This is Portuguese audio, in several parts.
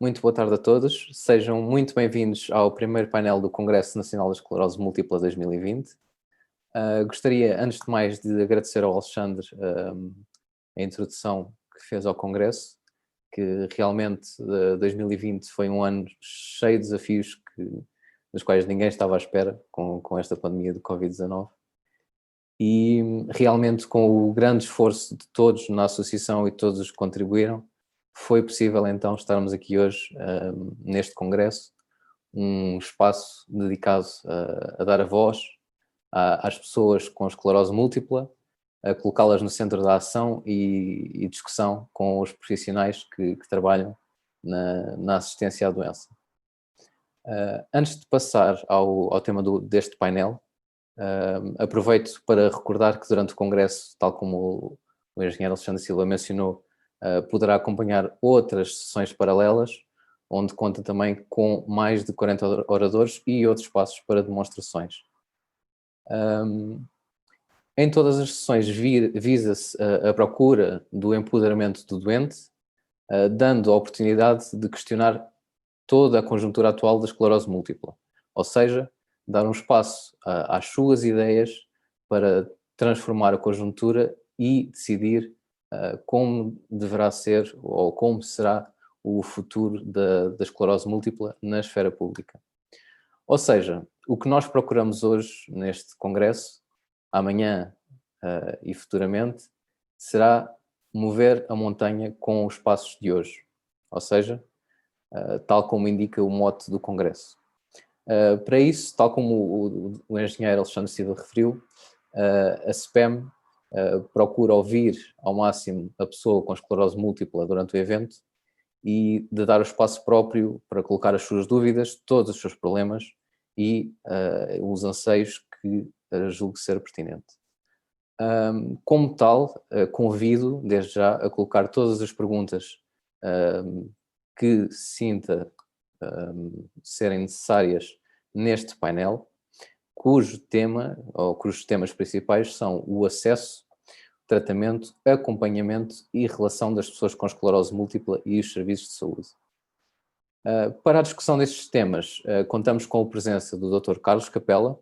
Muito boa tarde a todos. Sejam muito bem-vindos ao primeiro painel do Congresso Nacional da Esclerose Múltipla 2020. Gostaria, antes de mais, de agradecer ao Alexandre a introdução que fez ao Congresso, que realmente 2020 foi um ano cheio de desafios dos quais ninguém estava à espera com esta pandemia de Covid-19. E realmente, com o grande esforço de todos na associação e todos os que contribuíram, foi possível então estarmos aqui hoje neste congresso, um espaço dedicado a dar a voz às pessoas com esclerose múltipla, a colocá-las no centro da ação e discussão com os profissionais que trabalham na assistência à doença. Antes de passar ao tema deste painel, aproveito para recordar que durante o congresso, tal como o engenheiro Alexandre Silva mencionou, poderá acompanhar outras sessões paralelas, onde conta também com mais de 40 oradores e outros espaços para demonstrações. Em todas as sessões visa-se a procura do empoderamento do doente, dando a oportunidade de questionar toda a conjuntura atual da esclerose múltipla, ou seja, dar um espaço às suas ideias para transformar a conjuntura e decidir como deverá ser ou como será o futuro da esclerose múltipla na esfera pública. Ou seja, o que nós procuramos hoje neste congresso, amanhã e futuramente, será mover a montanha com os passos de hoje, ou seja, tal como indica o mote do congresso. Para isso, tal como o engenheiro Alexandre Silva referiu, a SPEM procura ouvir ao máximo a pessoa com esclerose múltipla durante o evento e de dar o espaço próprio para colocar as suas dúvidas, todos os seus problemas e os anseios que julgo ser pertinente. Como tal, convido desde já a colocar todas as perguntas que sinta serem necessárias neste painel, cujo tema, ou cujos temas principais são o acesso, tratamento, acompanhamento e relação das pessoas com esclerose múltipla e os serviços de saúde. Para a discussão destes temas, contamos com a presença do Dr. Carlos Capela,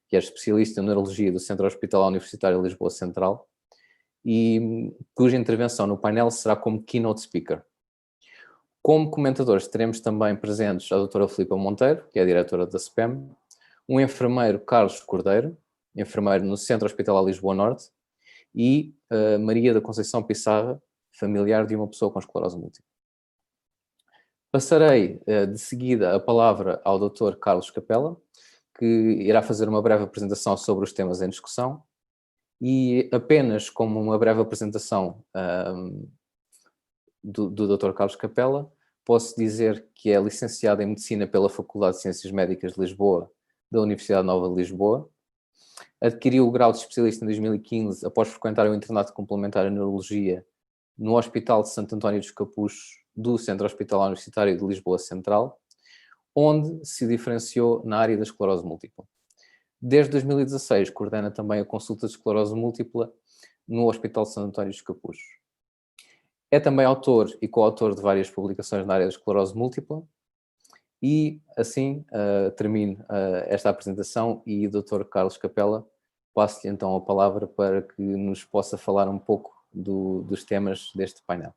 que é especialista em neurologia do Centro Hospitalar Universitário de Lisboa Central, e cuja intervenção no painel será como keynote speaker. Como comentadores teremos também presentes a doutora Filipa Monteiro, que é a diretora da SPEM, um enfermeiro, Carlos Cordeiro, enfermeiro no Centro Hospitalar Lisboa Norte, e Maria da Conceição Pissarra, familiar de uma pessoa com esclerose múltipla. Passarei de seguida a palavra ao Dr. Carlos Capela, que irá fazer uma breve apresentação sobre os temas em discussão, e apenas como uma breve apresentação do Dr. Carlos Capela, posso dizer que é licenciado em Medicina pela Faculdade de Ciências Médicas de Lisboa, da Universidade Nova de Lisboa. Adquiriu o grau de especialista em 2015 após frequentar o internato complementar em Neurologia no Hospital de Santo António dos Capuchos do Centro Hospitalar Universitário de Lisboa Central, onde se diferenciou na área da esclerose múltipla. Desde 2016 coordena também a consulta de esclerose múltipla no Hospital de Santo António dos Capuchos. É também autor e coautor de várias publicações na área da esclerose múltipla e, assim, termino esta apresentação e o Dr. Carlos Capela, passo-lhe então a palavra para que nos possa falar um pouco dos temas deste painel.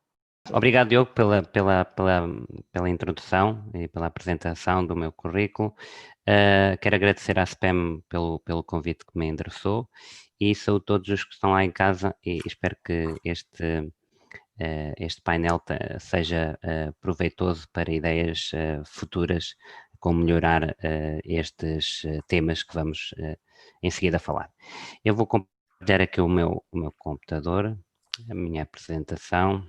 Obrigado, Diogo, pela introdução e pela apresentação do meu currículo. Quero agradecer à SPEM pelo convite que me endereçou e saúdo todos os que estão lá em casa e espero que este painel seja proveitoso para ideias futuras, como melhorar estes temas que vamos em seguida falar. Eu vou compartilhar aqui o meu computador, a minha apresentação.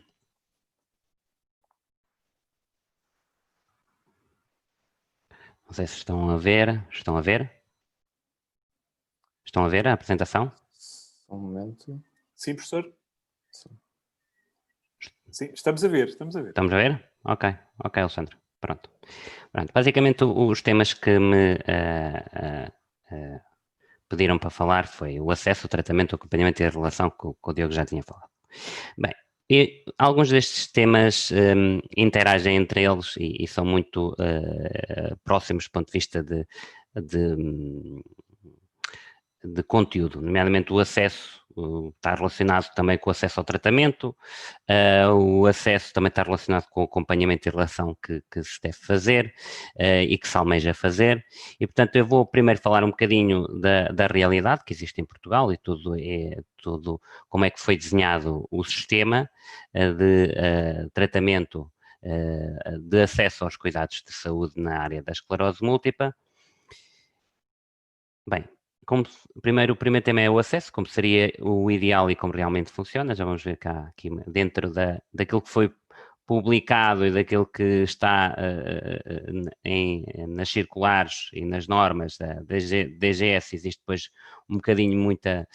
Não sei se estão a ver. Estão a ver? Estão a ver a apresentação? Um momento. Sim, professor? Sim. Sim, estamos a ver, estamos a ver. Estamos a ver? Ok, Alexandre. Pronto. Basicamente, os temas que me pediram para falar foi o acesso, o tratamento, o acompanhamento e a relação que o Diogo já tinha falado. Bem, E alguns destes temas interagem entre eles e são muito próximos do ponto de vista de conteúdo, nomeadamente o acesso, está relacionado também com o acesso ao tratamento, o acesso também está relacionado com o acompanhamento e relação que se deve fazer e que se almeja fazer. E, portanto, eu vou primeiro falar um bocadinho da realidade que existe em Portugal e tudo como é que foi desenhado o sistema de tratamento de acesso aos cuidados de saúde na área da esclerose múltipla. Bem, o primeiro tema é o acesso, como seria o ideal e como realmente funciona. Já vamos ver cá, aqui dentro daquilo que foi publicado e daquilo que está nas circulares e nas normas da DGS, existe depois um bocadinho muita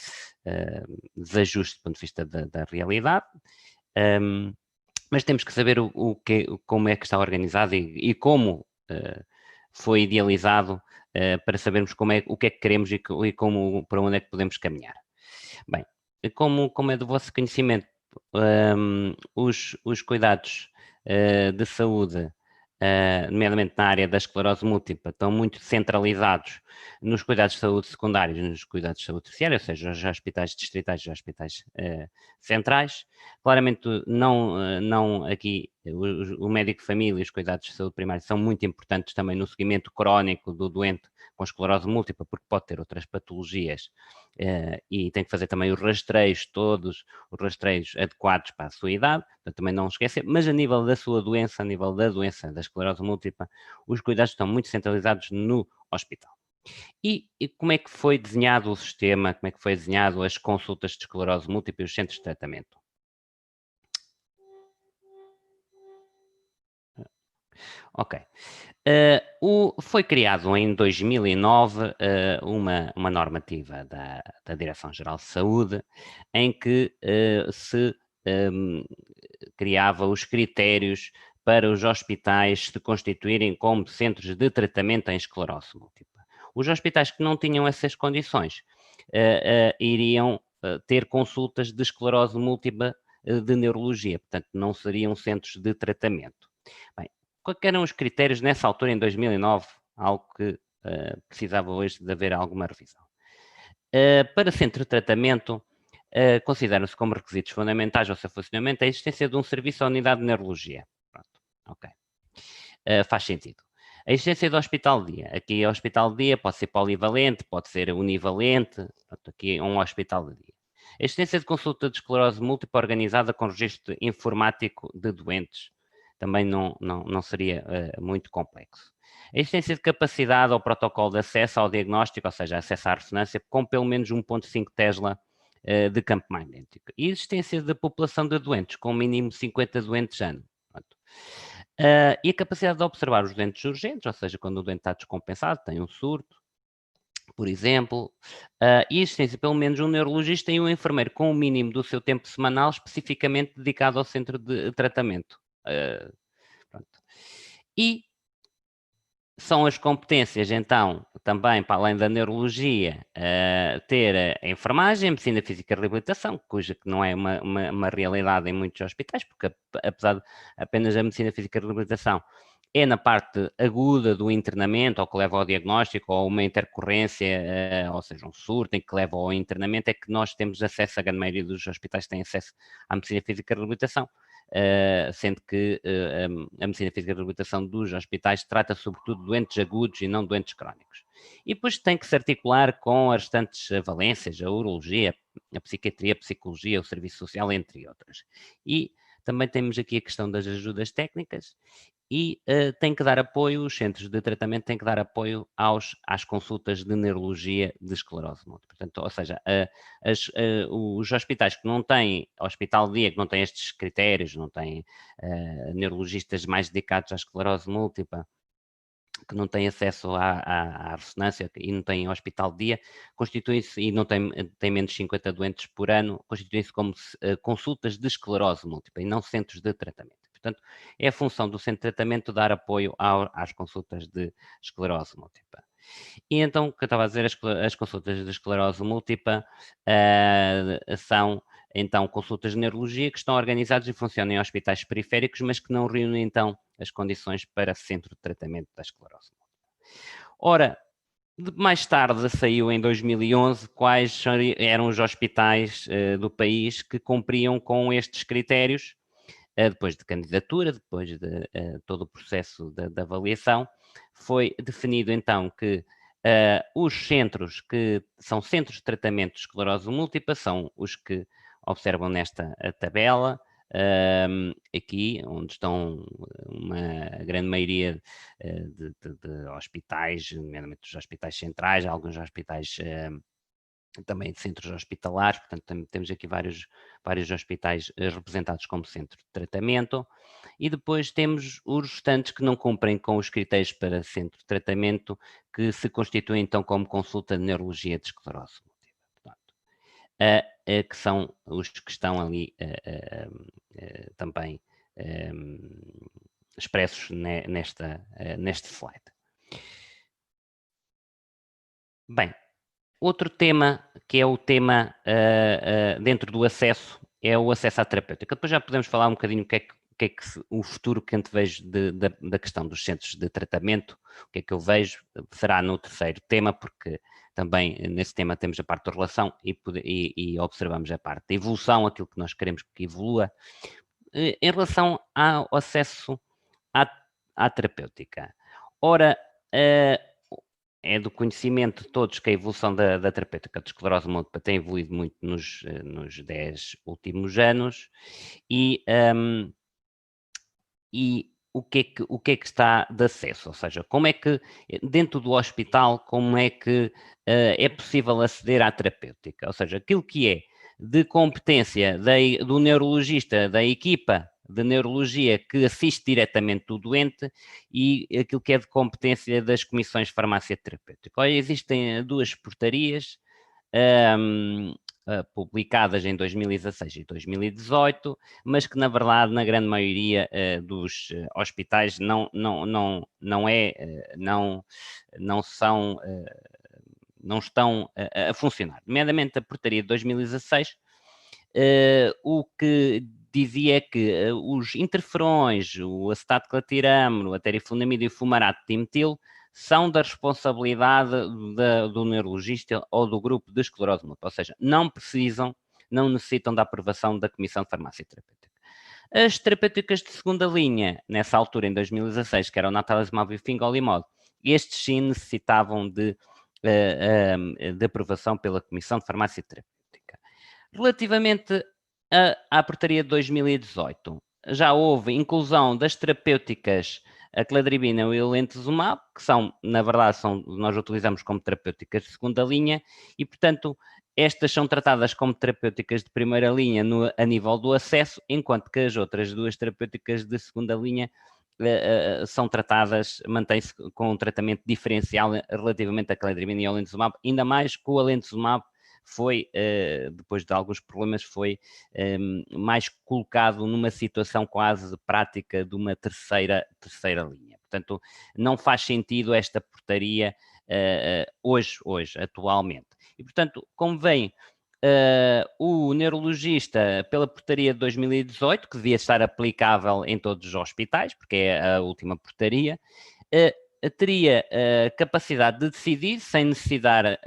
desajuste do ponto de vista da realidade. Mas temos que saber como é que está organizado e como foi idealizado para sabermos o que é que queremos e para onde é que podemos caminhar. Bem, como é do vosso conhecimento, os cuidados de saúde, nomeadamente na área da esclerose múltipla, estão muito centralizados nos cuidados de saúde secundários e nos cuidados de saúde terciária, ou seja, os hospitais distritais e os hospitais centrais. Claramente, não aqui, o médico de família e os cuidados de saúde primária são muito importantes também no seguimento crónico do doente com esclerose múltipla, porque pode ter outras patologias e tem que fazer também todos os rastreios adequados para a sua idade, portanto, também não esquecer, mas a nível da sua doença, a nível da doença da esclerose múltipla, os cuidados estão muito centralizados no hospital. E como é que foi desenhado o sistema, como é que foi desenhado as consultas de esclerose múltipla e os centros de tratamento? Ok. Foi criado em 2009 uma normativa da Direção-Geral de Saúde em que se criava os critérios para os hospitais se constituírem como centros de tratamento em esclerose múltipla. Os hospitais que não tinham essas condições iriam ter consultas de esclerose múltipla de neurologia, portanto não seriam centros de tratamento. Bem, quais eram os critérios nessa altura, em 2009, algo que precisava hoje de haver alguma revisão? Para centro de tratamento, consideram-se como requisitos fundamentais ao seu funcionamento a existência de um serviço ou unidade de neurologia. Pronto, ok. Faz sentido. A existência do hospital de dia. Aqui o hospital de dia pode ser polivalente, pode ser univalente. Pronto, aqui é um hospital de dia. A existência de consulta de esclerose múltipla organizada com registro informático de doentes. Também não seria muito complexo. A existência de capacidade ao protocolo de acesso ao diagnóstico, ou seja, acesso à ressonância, com pelo menos 1,5 Tesla de campo magnético. E a existência da população de doentes, com mínimo 50 doentes ano. E a capacidade de observar os doentes urgentes, ou seja, quando o doente está descompensado, tem um surto, por exemplo, e a existência de pelo menos um neurologista e um enfermeiro com o mínimo do seu tempo semanal especificamente dedicado ao centro de tratamento. Pronto. E são as competências, então, também, para além da neurologia, ter a enfermagem, a medicina física e reabilitação, cuja que não é uma realidade em muitos hospitais, porque apesar de apenas a medicina física e reabilitação é na parte aguda do internamento, ou que leva ao diagnóstico, ou uma intercorrência, ou seja, um surto em que leva ao internamento, é que nós temos acesso, a grande maioria dos hospitais tem acesso à medicina física e reabilitação. Sendo que a medicina física e reabilitação dos hospitais trata sobretudo de doentes agudos e não doentes crónicos. E depois tem que se articular com as restantes valências, a urologia, a psiquiatria, a psicologia, o serviço social, entre outras. E também temos aqui a questão das ajudas técnicas e tem que dar apoio, os centros de tratamento têm que dar apoio às consultas de neurologia de esclerose múltipla. Portanto, ou seja, os hospitais que não têm, hospital de dia que não tem estes critérios, não têm neurologistas mais dedicados à esclerose múltipla, que não têm acesso à ressonância e não têm hospital de dia, constituem-se, e não têm menos de 50 doentes por ano, constituem-se como consultas de esclerose múltipla e não centros de tratamento. Portanto, é a função do centro de tratamento dar apoio às consultas de esclerose múltipla. E então, o que eu estava a dizer, as consultas de esclerose múltipla são então consultas de neurologia que estão organizados e funcionam em hospitais periféricos, mas que não reúnem então as condições para centro de tratamento da esclerose múltipla. Ora, mais tarde saiu em 2011 quais eram os hospitais do país que cumpriam com estes critérios, depois de candidatura, depois de todo o processo de avaliação. Foi definido então que os centros que são centros de tratamento de esclerose múltipla são os que observam nesta tabela, aqui onde estão uma grande maioria de hospitais, nomeadamente os hospitais centrais, alguns hospitais também de centros hospitalares, portanto temos aqui vários hospitais representados como centro de tratamento, e depois temos os restantes que não cumprem com os critérios para centro de tratamento, que se constituem então como consulta de neurologia de esclerose múltipla, que são os que estão ali também expressos neste slide. Bem, outro tema, que é o tema dentro do acesso, é o acesso à terapêutica. Depois já podemos falar um bocadinho o futuro que antevejo da questão dos centros de tratamento, o que é que eu vejo, será no terceiro tema, porque também nesse tema temos a parte da relação e observamos a parte da evolução, aquilo que nós queremos que evolua. Em relação ao acesso à terapêutica. Ora, é do conhecimento de todos que a evolução da terapêutica de esclerose múltipla tem evoluído muito nos 10 últimos anos e o que é que está de acesso? Ou seja, como é que, dentro do hospital, como é que é possível aceder à terapêutica? Ou seja, aquilo que é de competência do neurologista, da equipa de neurologia que assiste diretamente o doente e aquilo que é de competência das comissões de farmácia terapêutica. Olha, existem duas portarias publicadas em 2016 e 2018, mas que na verdade na grande maioria dos hospitais não estão a funcionar. Nomeadamente a portaria de 2016, o que dizia é que os interferões, o acetato-clatirâmero, a teriflunomida e o fumarato de dimetil são da responsabilidade do neurologista ou do grupo de esclerose múltipla, ou seja, não necessitam da aprovação da Comissão de Farmácia Terapêutica. As terapêuticas de segunda linha, nessa altura, em 2016, que eram o natalizumab e o fingolimod, estes sim necessitavam de aprovação pela Comissão de Farmácia Terapêutica. Relativamente à portaria de 2018, já houve inclusão das terapêuticas a cladribina e o lentezumab, que na verdade, nós utilizamos como terapêuticas de segunda linha e, portanto, estas são tratadas como terapêuticas de primeira linha a nível do acesso, enquanto que as outras duas terapêuticas de segunda linha são tratadas, mantém-se com um tratamento diferencial relativamente à cladribina e ao lentezumab, ainda mais que o lentezumab foi, depois de alguns problemas, foi mais colocado numa situação quase prática de uma terceira linha. Portanto, não faz sentido esta portaria hoje, atualmente. E, portanto, como vem o neurologista, pela portaria de 2018, que devia estar aplicável em todos os hospitais, porque é a última portaria, teria capacidade de decidir, sem necessitar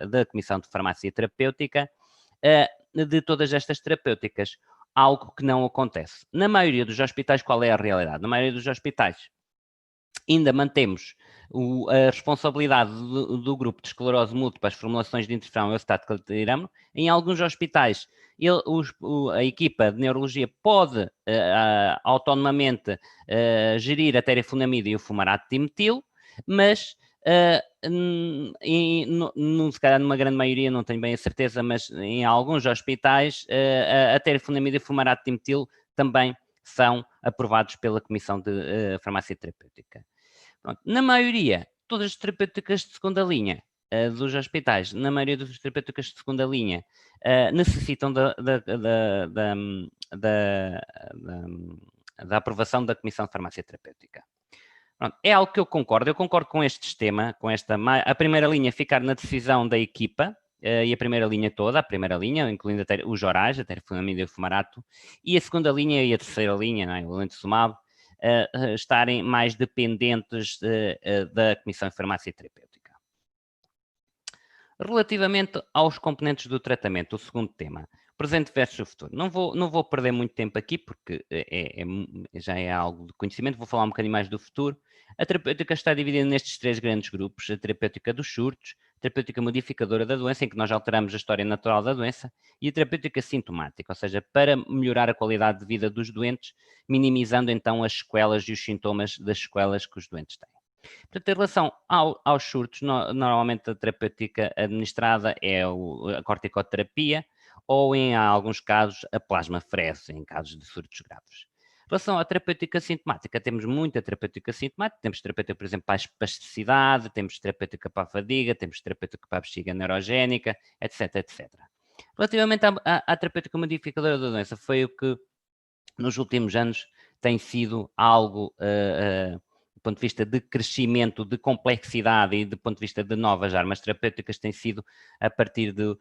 da Comissão de Farmácia Terapêutica, de todas estas terapêuticas, algo que não acontece. Na maioria dos hospitais, qual é a realidade? Na maioria dos hospitais, ainda mantemos a responsabilidade do grupo de esclerose múltipla, as formulações de interferão e o acetato-clatirâmero. Em alguns hospitais, a equipa de neurologia pode autonomamente gerir a teriflunomida e o fumarato de dimetil, mas se calhar numa grande maioria, não tenho bem a certeza, mas em alguns hospitais a teriflunomida e o fumarato de dimetil também são aprovados pela Comissão de Farmácia Terapêutica. Pronto. Na maioria, todas as terapêuticas de segunda linha dos hospitais, na maioria das terapêuticas de segunda linha, necessitam da aprovação da Comissão de Farmácia Terapêutica. Pronto. É algo que eu concordo com este sistema, a primeira linha ficar na decisão da equipa e a primeira linha toda, a primeira linha, incluindo os orais, a teriflunomida e o fumarato, e a segunda linha e a terceira linha, não é? O lentisumab, estarem mais dependentes da Comissão de Farmácia Terapêutica. Relativamente aos componentes do tratamento, o segundo tema, presente versus o futuro. Não vou perder muito tempo aqui, porque já é algo de conhecimento, vou falar um bocadinho mais do futuro. A terapêutica está dividida nestes 3 grandes grupos: a terapêutica dos surtos, a terapêutica modificadora da doença, em que nós alteramos a história natural da doença, e a terapêutica sintomática, ou seja, para melhorar a qualidade de vida dos doentes, minimizando então as sequelas e os sintomas das sequelas que os doentes têm. Portanto, em relação aos surtos, normalmente a terapêutica administrada é a corticoterapia ou, em alguns casos, a plasmaferese, em casos de surtos graves. Em relação à terapêutica sintomática, temos muita terapêutica sintomática, temos terapêutica, por exemplo, para a espasticidade, temos terapêutica para a fadiga, temos terapêutica para a bexiga neurogénica, etc, etc. Relativamente à terapêutica modificadora da doença, foi o que, nos últimos anos, tem sido algo... do ponto de vista de crescimento, de complexidade e do ponto de vista de novas armas terapêuticas, tem sido a partir de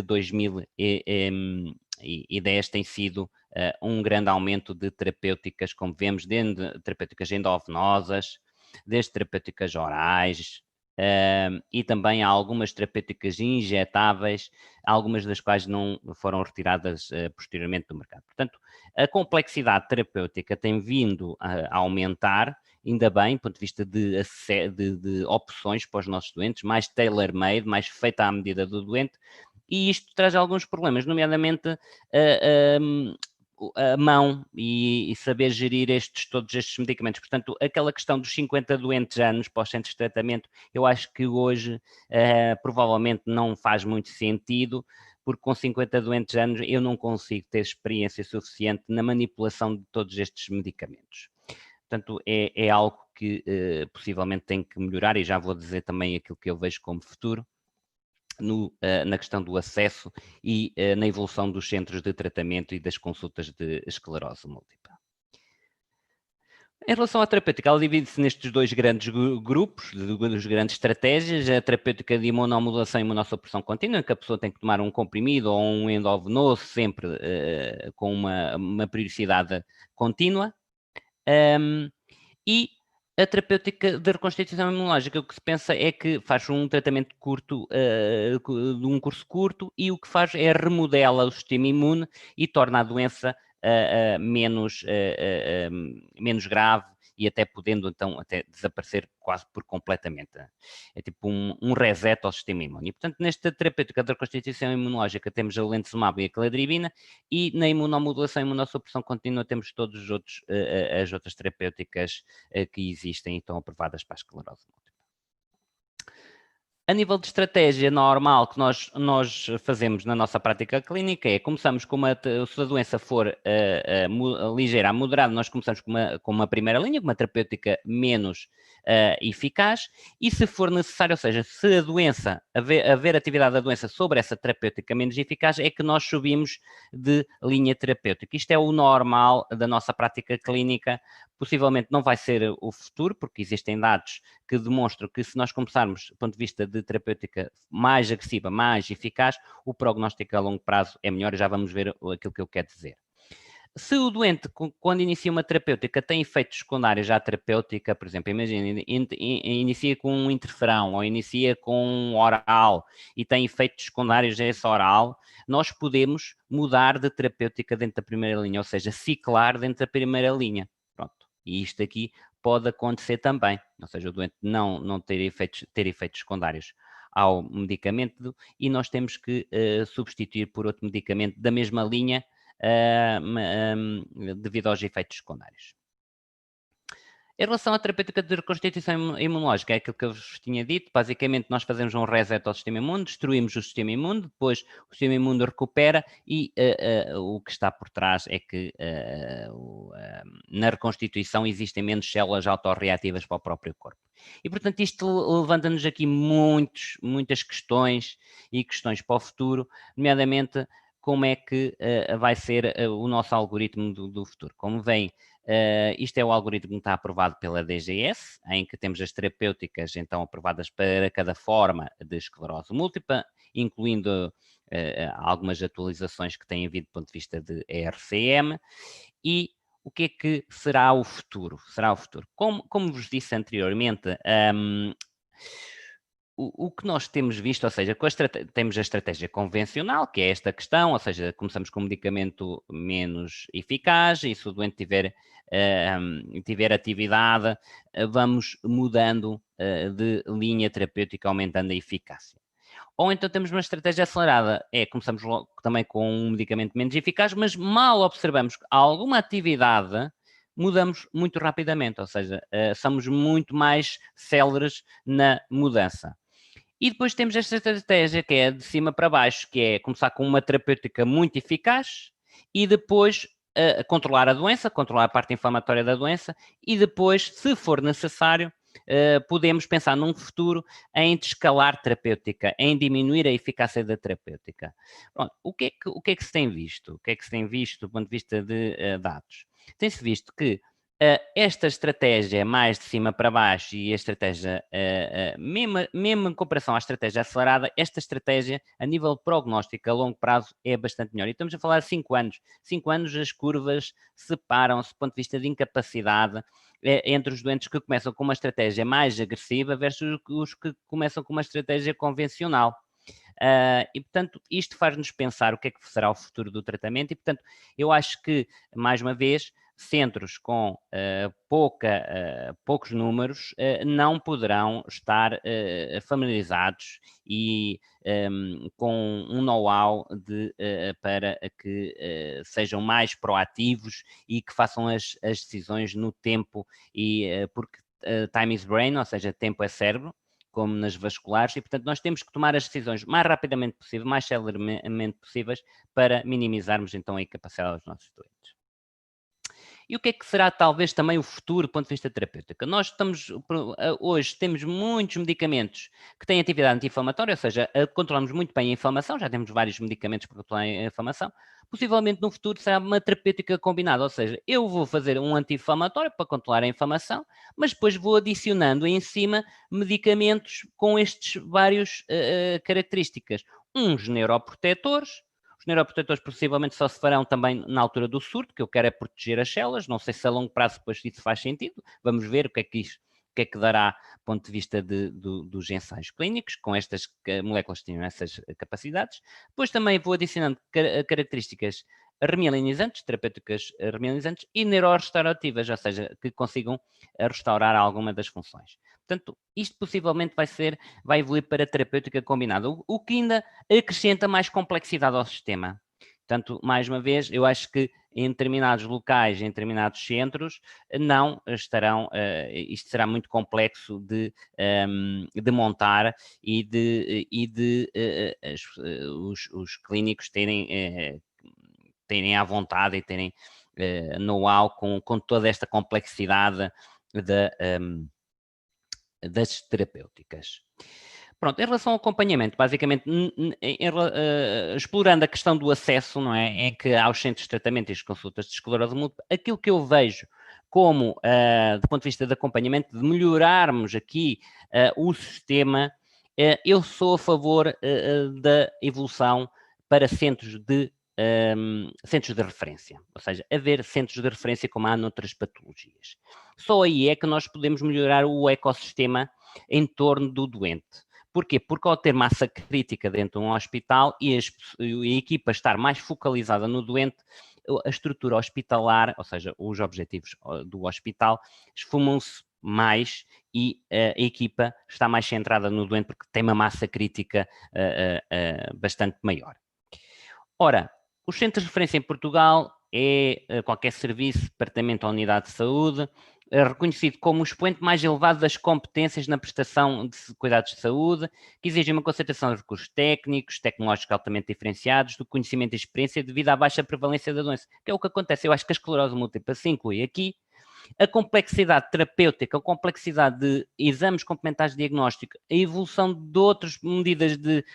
2010, tem sido um grande aumento de terapêuticas, como vemos, desde terapêuticas endovenosas, desde terapêuticas orais, e também há algumas terapêuticas injetáveis, algumas das quais não foram retiradas posteriormente do mercado. Portanto, a complexidade terapêutica tem vindo a aumentar, ainda bem, do ponto de vista de opções para os nossos doentes, mais tailor-made, mais feita à medida do doente, e isto traz alguns problemas, nomeadamente a mão e saber gerir todos estes medicamentos. Portanto, aquela questão dos 50 doentes anos para os centros de tratamento, eu acho que hoje provavelmente não faz muito sentido, porque com 50 doentes anos eu não consigo ter experiência suficiente na manipulação de todos estes medicamentos. Portanto, é algo que possivelmente tem que melhorar, e já vou dizer também aquilo que eu vejo como futuro na questão do acesso e na evolução dos centros de tratamento e das consultas de esclerose múltipla. Em relação à terapêutica, ela divide-se nestes 2 grandes grupos, das grandes estratégias: a terapêutica de imunomodulação e imunossupressão contínua, em que a pessoa tem que tomar um comprimido ou um endovenoso sempre com uma periodicidade contínua. E a terapêutica de reconstituição imunológica, o que se pensa é que faz um tratamento curto, de um curso curto, e o que faz é remodela o sistema imune e torna a doença menos grave, e até podendo então até desaparecer quase por completamente. É tipo um reset ao sistema imune. E, portanto, nesta terapêutica de reconstituição imunológica temos a lentisumab e a cladribina, e na imunomodulação e imunossupressão contínua temos todos as outras terapêuticas que existem e estão aprovadas para a esclerose múltipla. A nível de estratégia normal que nós fazemos na nossa prática clínica é: começamos se a doença for ligeira a moderada, nós começamos com uma primeira linha, com uma terapêutica menos eficaz, e se for necessário, ou seja, se a doença, haver atividade da doença sobre essa terapêutica menos eficaz, é que nós subimos de linha terapêutica. Isto é o normal da nossa prática clínica. Possivelmente não vai ser o futuro, porque existem dados que demonstram que, se nós começarmos do ponto de vista de terapêutica mais agressiva, mais eficaz, o prognóstico a longo prazo é melhor, e já vamos ver aquilo que eu quero dizer. Se o doente, quando inicia uma terapêutica, tem efeitos secundários à terapêutica, por exemplo, imagina, inicia com um interferão ou inicia com um oral e tem efeitos secundários a esse oral, nós podemos mudar de terapêutica dentro da primeira linha, ou seja, ciclar dentro da primeira linha. Pronto. E isto aqui pode acontecer também, ou seja, o doente não ter efeitos secundários ao medicamento, e nós temos que substituir por outro medicamento da mesma linha devido aos efeitos secundários. Em relação à terapêutica de reconstituição imunológica, é aquilo que eu vos tinha dito. Basicamente, nós fazemos um reset ao sistema imune, destruímos o sistema imune, depois o sistema imune recupera, e o que está por trás é que na reconstituição existem menos células autorreativas para o próprio corpo. E, portanto, isto levanta-nos aqui muitas questões, e questões para o futuro, nomeadamente como é que vai ser o nosso algoritmo do futuro. Como vem, isto é o algoritmo que está aprovado pela DGS, em que temos as terapêuticas então aprovadas para cada forma de esclerose múltipla, incluindo algumas atualizações que têm havido do ponto de vista de ERCM. E o que é que será o futuro? Será o futuro. Como vos disse anteriormente, o que nós temos visto, ou seja, temos a estratégia convencional, que é esta questão, ou seja, começamos com um medicamento menos eficaz, e se o doente tiver atividade, vamos mudando de linha terapêutica, aumentando a eficácia. Ou então temos uma estratégia acelerada, começamos logo também com um medicamento menos eficaz, mas mal observamos alguma atividade, mudamos muito rapidamente, ou seja, somos muito mais céleres na mudança. E depois temos esta estratégia que é de cima para baixo, que é começar com uma terapêutica muito eficaz e depois controlar a doença, controlar a parte inflamatória da doença e depois, se for necessário, podemos pensar num futuro em descalar terapêutica, em diminuir a eficácia da terapêutica. Pronto, o que é que se tem visto? O que é que se tem visto do ponto de vista de dados? Tem-se visto que esta estratégia mais de cima para baixo e a estratégia, mesmo em comparação à estratégia acelerada, esta estratégia, a nível prognóstico a longo prazo, é bastante melhor. E estamos a falar de 5 anos. 5 anos as curvas separam-se do ponto de vista de incapacidade entre os doentes que começam com uma estratégia mais agressiva versus os que começam com uma estratégia convencional. E, portanto, isto faz-nos pensar o que é que será o futuro do tratamento e, portanto, eu acho que, mais uma vez, centros com poucos números não poderão estar familiarizados e com um know-how para que sejam mais proativos e que façam as decisões no tempo, porque time is brain, ou seja, tempo é cérebro, como nas vasculares, e portanto nós temos que tomar as decisões mais rapidamente possível, mais celeramente possíveis, para minimizarmos então a incapacidade dos nossos doentes. E o que é que será talvez também o futuro do ponto de vista terapêutico? Nós hoje temos muitos medicamentos que têm atividade anti-inflamatória, ou seja, controlamos muito bem a inflamação, já temos vários medicamentos para controlar a inflamação. Possivelmente no futuro será uma terapêutica combinada, ou seja, eu vou fazer um anti-inflamatório para controlar a inflamação, mas depois vou adicionando em cima medicamentos com estes vários características. Uns neuroprotetores. Os neuroprotetores possivelmente só se farão também na altura do surto, que eu quero é proteger as células, não sei se a longo prazo depois isso faz sentido, vamos ver o que é que dará do ponto de vista dos ensaios clínicos, com estas moléculas que tenham essas capacidades. Depois também vou adicionando características remielinizantes, terapêuticas remielinizantes e neurorestaurativas, ou seja, que consigam restaurar alguma das funções. Portanto, isto possivelmente vai evoluir para terapêutica combinada, o que ainda acrescenta mais complexidade ao sistema. Portanto, mais uma vez, eu acho que em determinados locais, em determinados centros, não estarão, isto será muito complexo de montar e os clínicos terem à vontade e terem know-how com toda esta complexidade das terapêuticas. Pronto, em relação ao acompanhamento, basicamente, explorando a questão do acesso, não é? Aos centros de tratamento e as consultas de esclerose múltipla, aquilo que eu vejo como, do ponto de vista de acompanhamento, de melhorarmos aqui o sistema, eu sou a favor da evolução para centros de referência, ou seja, haver centros de referência como há noutras patologias. Só aí é que nós podemos melhorar o ecossistema em torno do doente. Porquê? Porque ao ter massa crítica dentro de um hospital e a equipa estar mais focalizada no doente, a estrutura hospitalar, ou seja, os objetivos do hospital, esfumam-se mais e a equipa está mais centrada no doente porque tem uma massa crítica bastante maior. Ora, os centros de referência em Portugal é qualquer serviço, departamento ou unidade de saúde, reconhecido como o expoente mais elevado das competências na prestação de cuidados de saúde, que exige uma concentração de recursos técnicos, tecnológicos altamente diferenciados, do conhecimento e experiência devido à baixa prevalência da doença, que é o que acontece. Eu acho que a esclerose múltipla se inclui aqui. A complexidade terapêutica, a complexidade de exames complementares de diagnóstico, a evolução de outras medidas de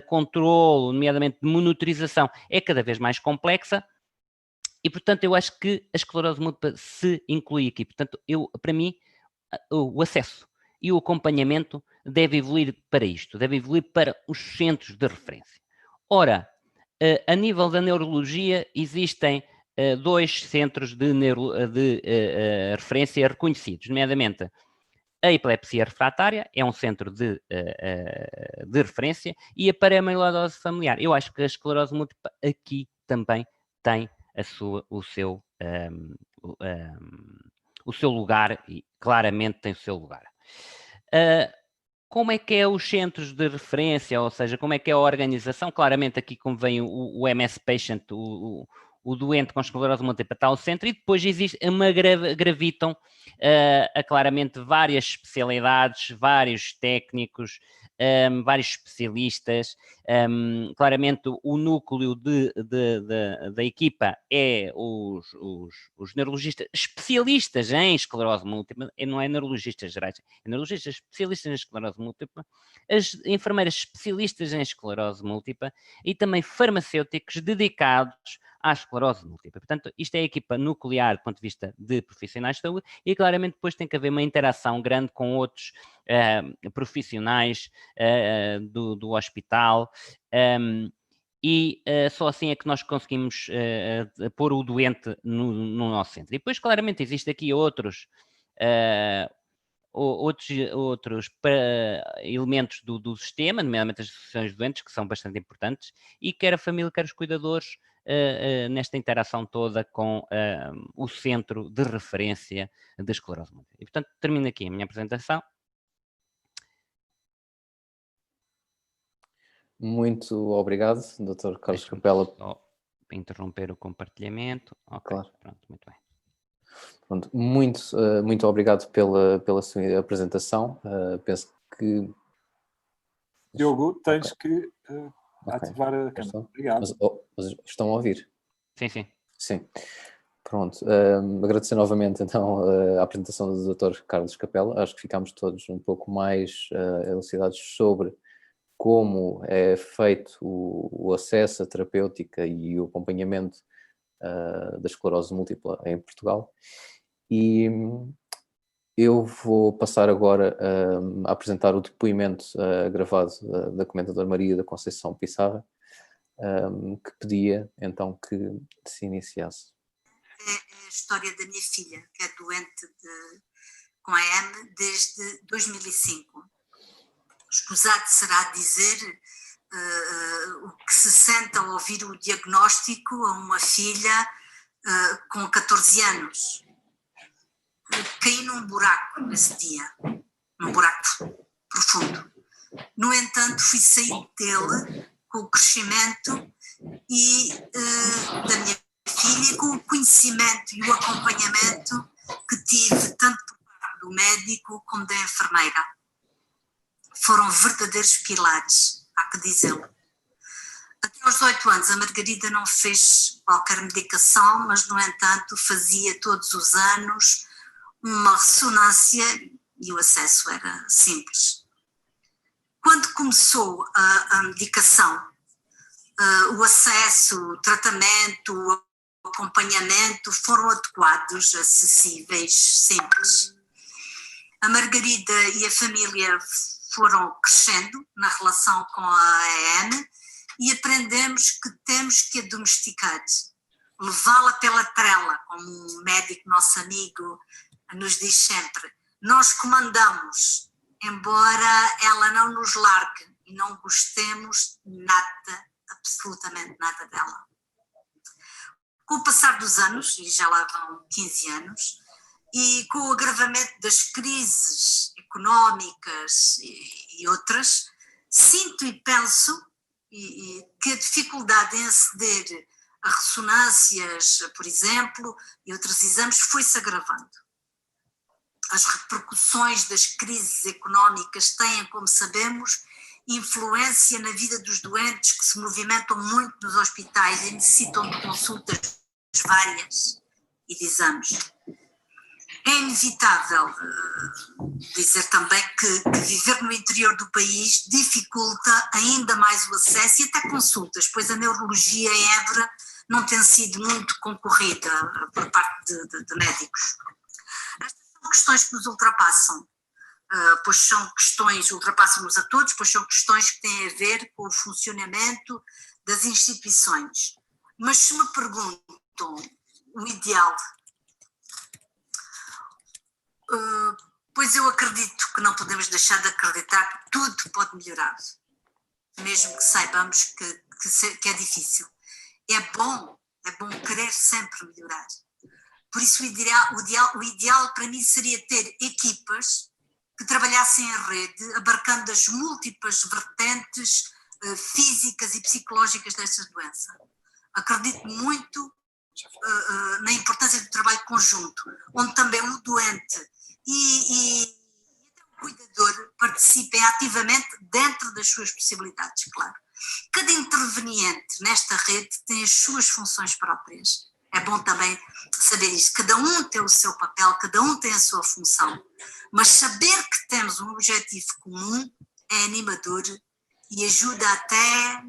controlo, nomeadamente de monitorização, é cada vez mais complexa e, portanto, eu acho que a esclerose múltipla se inclui aqui. Portanto, para mim, o acesso e o acompanhamento deve evoluir para isto, deve evoluir para os centros de referência. Ora, a nível da neurologia existem 2 centros de referência reconhecidos, nomeadamente a epilepsia refratária é um centro de referência e a paraamiloidose familiar. Eu acho que a esclerose múltipla aqui também tem o seu lugar, e claramente tem o seu lugar. Como é que é os centros de referência, ou seja, como é que é a organização? Claramente aqui convém o MS Patient, o doente com esclerose múltipla está ao centro, e depois gravitam claramente várias especialidades, vários técnicos, vários especialistas. Claramente o núcleo da equipa é os neurologistas especialistas em esclerose múltipla, não é neurologistas gerais, é neurologistas especialistas em esclerose múltipla, as enfermeiras especialistas em esclerose múltipla e também farmacêuticos dedicados à esclerose múltipla. Portanto, isto é a equipa nuclear do ponto de vista de profissionais de saúde, e claramente depois tem que haver uma interação grande com outros profissionais do hospital, e só assim é que nós conseguimos pôr o doente no nosso centro. E depois, claramente, existe aqui outros elementos do sistema, nomeadamente as associações de doentes, que são bastante importantes, e quer a família, quer os cuidadores, nesta interação toda com o centro de referência da esclerose múltipla. E, portanto, termino aqui a minha apresentação. Muito obrigado, Dr. Carlos Capela. Só interromper o compartilhamento. Ok, claro. Pronto, muito bem. Pronto, muito obrigado pela sua apresentação. Penso que... Diogo, tens que ativar a câmera. Obrigado. Mas estão a ouvir? Sim, sim. Sim. Pronto. Agradecer novamente, então, a apresentação do Dr. Carlos Capela. Acho que ficámos todos um pouco mais elucidados sobre como é feito o acesso à terapêutica e o acompanhamento da esclerose múltipla em Portugal. E eu vou passar agora a apresentar o depoimento gravado da comentadora Maria da Conceição Pissarra, que pedia então que se iniciasse. É a história da minha filha, que é doente com AM desde 2005. Escusado será dizer o que se sente ao ouvir o diagnóstico a uma filha com 14 anos. Caí num buraco nesse dia, num buraco profundo. No entanto, fui sair dele com o crescimento da minha filha, com o conhecimento e o acompanhamento que tive tanto por parte do médico como da enfermeira. Foram verdadeiros pilares, há que dizê-lo. Até aos 18 anos a Margarida não fez qualquer medicação, mas no entanto fazia todos os anos uma ressonância e o acesso era simples. Quando começou a medicação, o acesso, o tratamento, o acompanhamento foram adequados, acessíveis, simples. A Margarida e a família foram crescendo na relação com a AM e aprendemos que temos que a domesticar, levá-la pela trela, como um médico nosso amigo nos diz sempre. Nós comandamos, embora ela não nos largue e não gostemos nada, absolutamente nada dela. Com o passar dos anos, e já lá vão 15 anos, e com o agravamento das crises económicas e outras, sinto e penso que a dificuldade em aceder a ressonâncias, por exemplo, e outros exames foi-se agravando. As repercussões das crises económicas têm, como sabemos, influência na vida dos doentes que se movimentam muito nos hospitais e necessitam de consultas várias e de exames. É inevitável dizer também que viver no interior do país dificulta ainda mais o acesso e até consultas, pois a neurologia em Évora não tem sido muito concorrida por parte de médicos. Estas são questões que nos ultrapassam. pois são questões, ultrapassam-nos a todos, pois são questões que têm a ver com o funcionamento das instituições. Mas se me perguntam o ideal, pois eu acredito que não podemos deixar de acreditar que tudo pode melhorar, mesmo que saibamos que é difícil. É bom querer sempre melhorar. Por isso o ideal para mim seria ter equipas que trabalhassem em rede, abarcando as múltiplas vertentes físicas e psicológicas desta doença. Acredito muito na importância do trabalho conjunto, onde também o doente e o cuidador participem ativamente dentro das suas possibilidades, claro. Cada interveniente nesta rede tem as suas funções próprias. É bom também saber isso. Cada um tem o seu papel, cada um tem a sua função. Mas saber que temos um objetivo comum é animador e ajuda até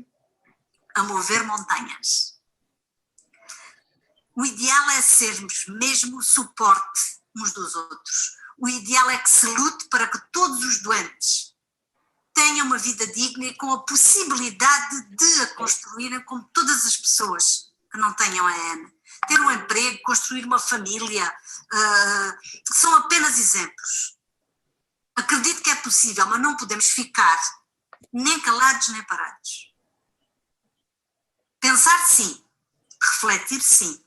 a mover montanhas. O ideal é sermos mesmo suporte uns dos outros. O ideal é que se lute para que todos os doentes tenham uma vida digna e com a possibilidade de a construírem como todas as pessoas que não tenham AM. Ter um emprego, construir uma família, são apenas exemplos. Acredito que é possível, mas não podemos ficar nem calados nem parados. Pensar sim, refletir sim,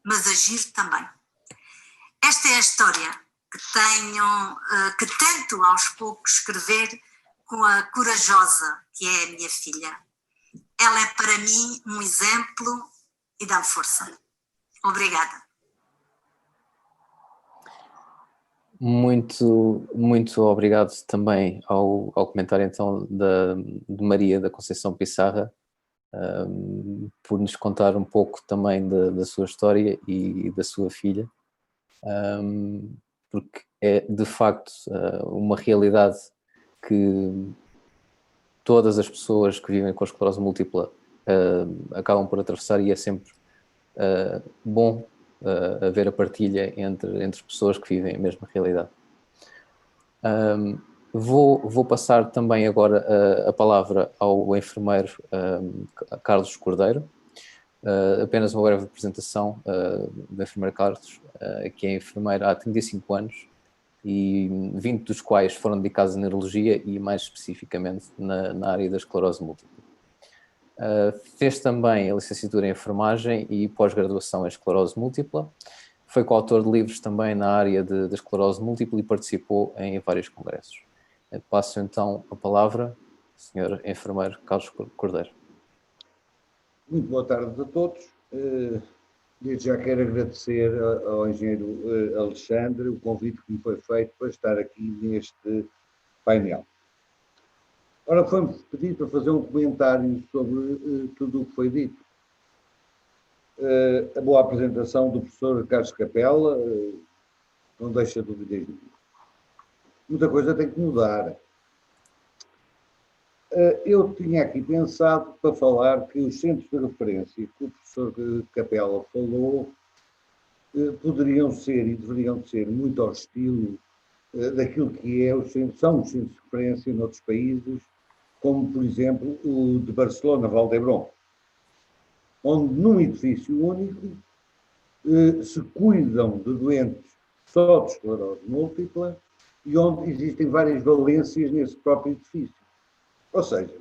mas agir também. Esta é a história que tento aos poucos escrever com a corajosa que é a minha filha. Ela é para mim um exemplo e dá-me força. Obrigada. Muito, muito obrigado também ao comentário então de Maria da Conceição Pissarra, por nos contar um pouco também da sua história e da sua filha, porque é de facto uma realidade que todas as pessoas que vivem com a esclerose múltipla acabam por atravessar, e é sempre bom haver a partilha entre pessoas que vivem a mesma realidade. Vou passar também agora a palavra ao enfermeiro Carlos Cordeiro. Apenas uma breve apresentação do enfermeiro Carlos, que é enfermeiro há 35 anos, e 20 dos quais foram dedicados à neurologia e mais especificamente na área da esclerose múltipla. Fez também a licenciatura em enfermagem e pós-graduação em esclerose múltipla. Foi coautor de livros também na área da esclerose múltipla e participou em vários congressos. Passo então a palavra ao Sr. enfermeiro Carlos Cordeiro. Muito boa tarde a todos. Desde já quero agradecer ao engenheiro Alexandre o convite que me foi feito para estar aqui neste painel. Ora, foi-me pedido para fazer um comentário sobre tudo o que foi dito. A boa apresentação do professor Carlos Capela não deixa dúvidas nenhuma. Muita coisa tem que mudar. Eu tinha aqui pensado para falar que os centros de referência que o professor Capela falou poderiam ser e deveriam ser muito ao estilo daquilo que são os centros de referência noutros países, como, por exemplo, o de Barcelona, Valdebron, onde num edifício único se cuidam de doentes só de esclerose múltipla e onde existem várias valências nesse próprio edifício. Ou seja,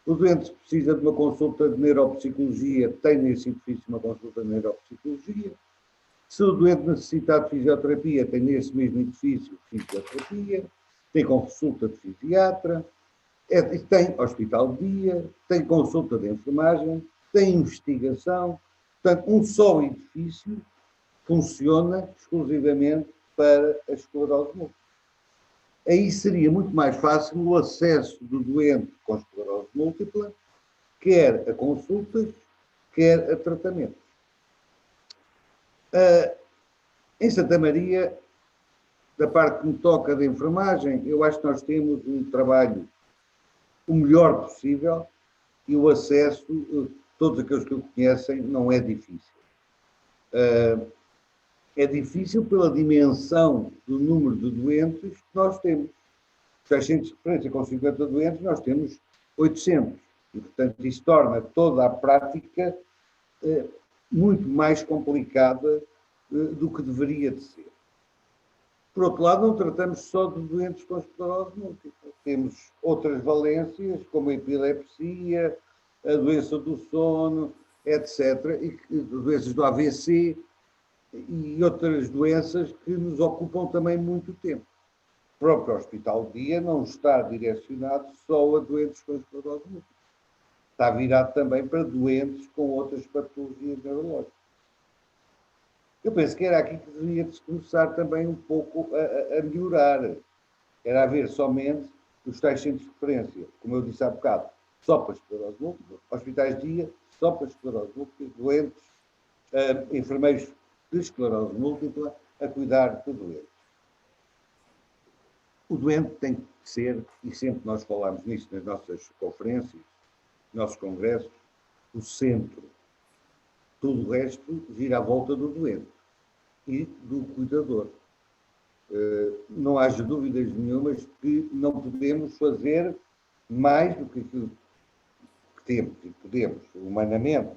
o doente precisa de uma consulta de neuropsicologia, tem nesse edifício uma consulta de neuropsicologia. Se o doente necessitar de fisioterapia, tem nesse mesmo edifício fisioterapia, tem consulta de fisiatra, tem hospital de dia, tem consulta de enfermagem, tem investigação. Portanto, um só edifício funciona exclusivamente para a esclerose múltipla. Aí seria muito mais fácil o acesso do doente com esclerose múltipla, quer a consultas, quer a tratamentos. Em Santa Maria, da parte que me toca da enfermagem, eu acho que nós temos um trabalho o melhor possível e o acesso, todos aqueles que o conhecem, não é difícil. É difícil pela dimensão do número de doentes que nós temos. Os centros de referência com 50 doentes, nós temos 800. E, portanto, isso torna toda a prática muito mais complicada do que deveria de ser. Por outro lado, não tratamos só de doentes com esclerose múltipla. Temos outras valências, como a epilepsia, a doença do sono, etc., e doenças do AVC e outras doenças que nos ocupam também muito tempo. O próprio Hospital de Dia não está direcionado só a doentes com esclerose múltipla. Está virado também para doentes com outras patologias neurológicas. Eu penso que era aqui que deveria se começar também um pouco a melhorar. Era haver somente os tais centros de referência, como eu disse há bocado, só para esclerose múltipla, hospitais de dia, só para esclerose múltipla, doentes, enfermeiros de esclerose múltipla a cuidar do doente. O doente tem que ser, e sempre nós falamos nisto nas nossas conferências, nos nossos congressos, o centro. Tudo o resto gira à volta do doente e do cuidador. Não haja dúvidas nenhumas que não podemos fazer mais do que aquilo que temos e podemos, humanamente.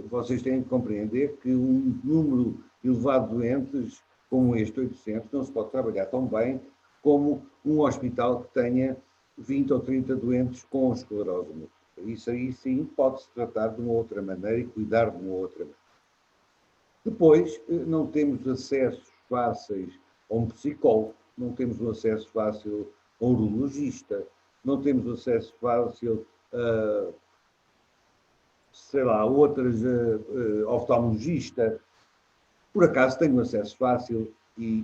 Vocês têm que compreender que um número elevado de doentes, como este, 800, não se pode trabalhar tão bem como um hospital que tenha 20 ou 30 doentes com esclerose múltipla. Isso aí sim pode-se tratar de uma outra maneira e cuidar de uma outra maneira. Depois, não temos acessos fáceis a um psicólogo, não temos um acesso fácil a um urologista, não temos acesso fácil a, sei lá, outras, oftalmologista. Por acaso tenho acesso fácil e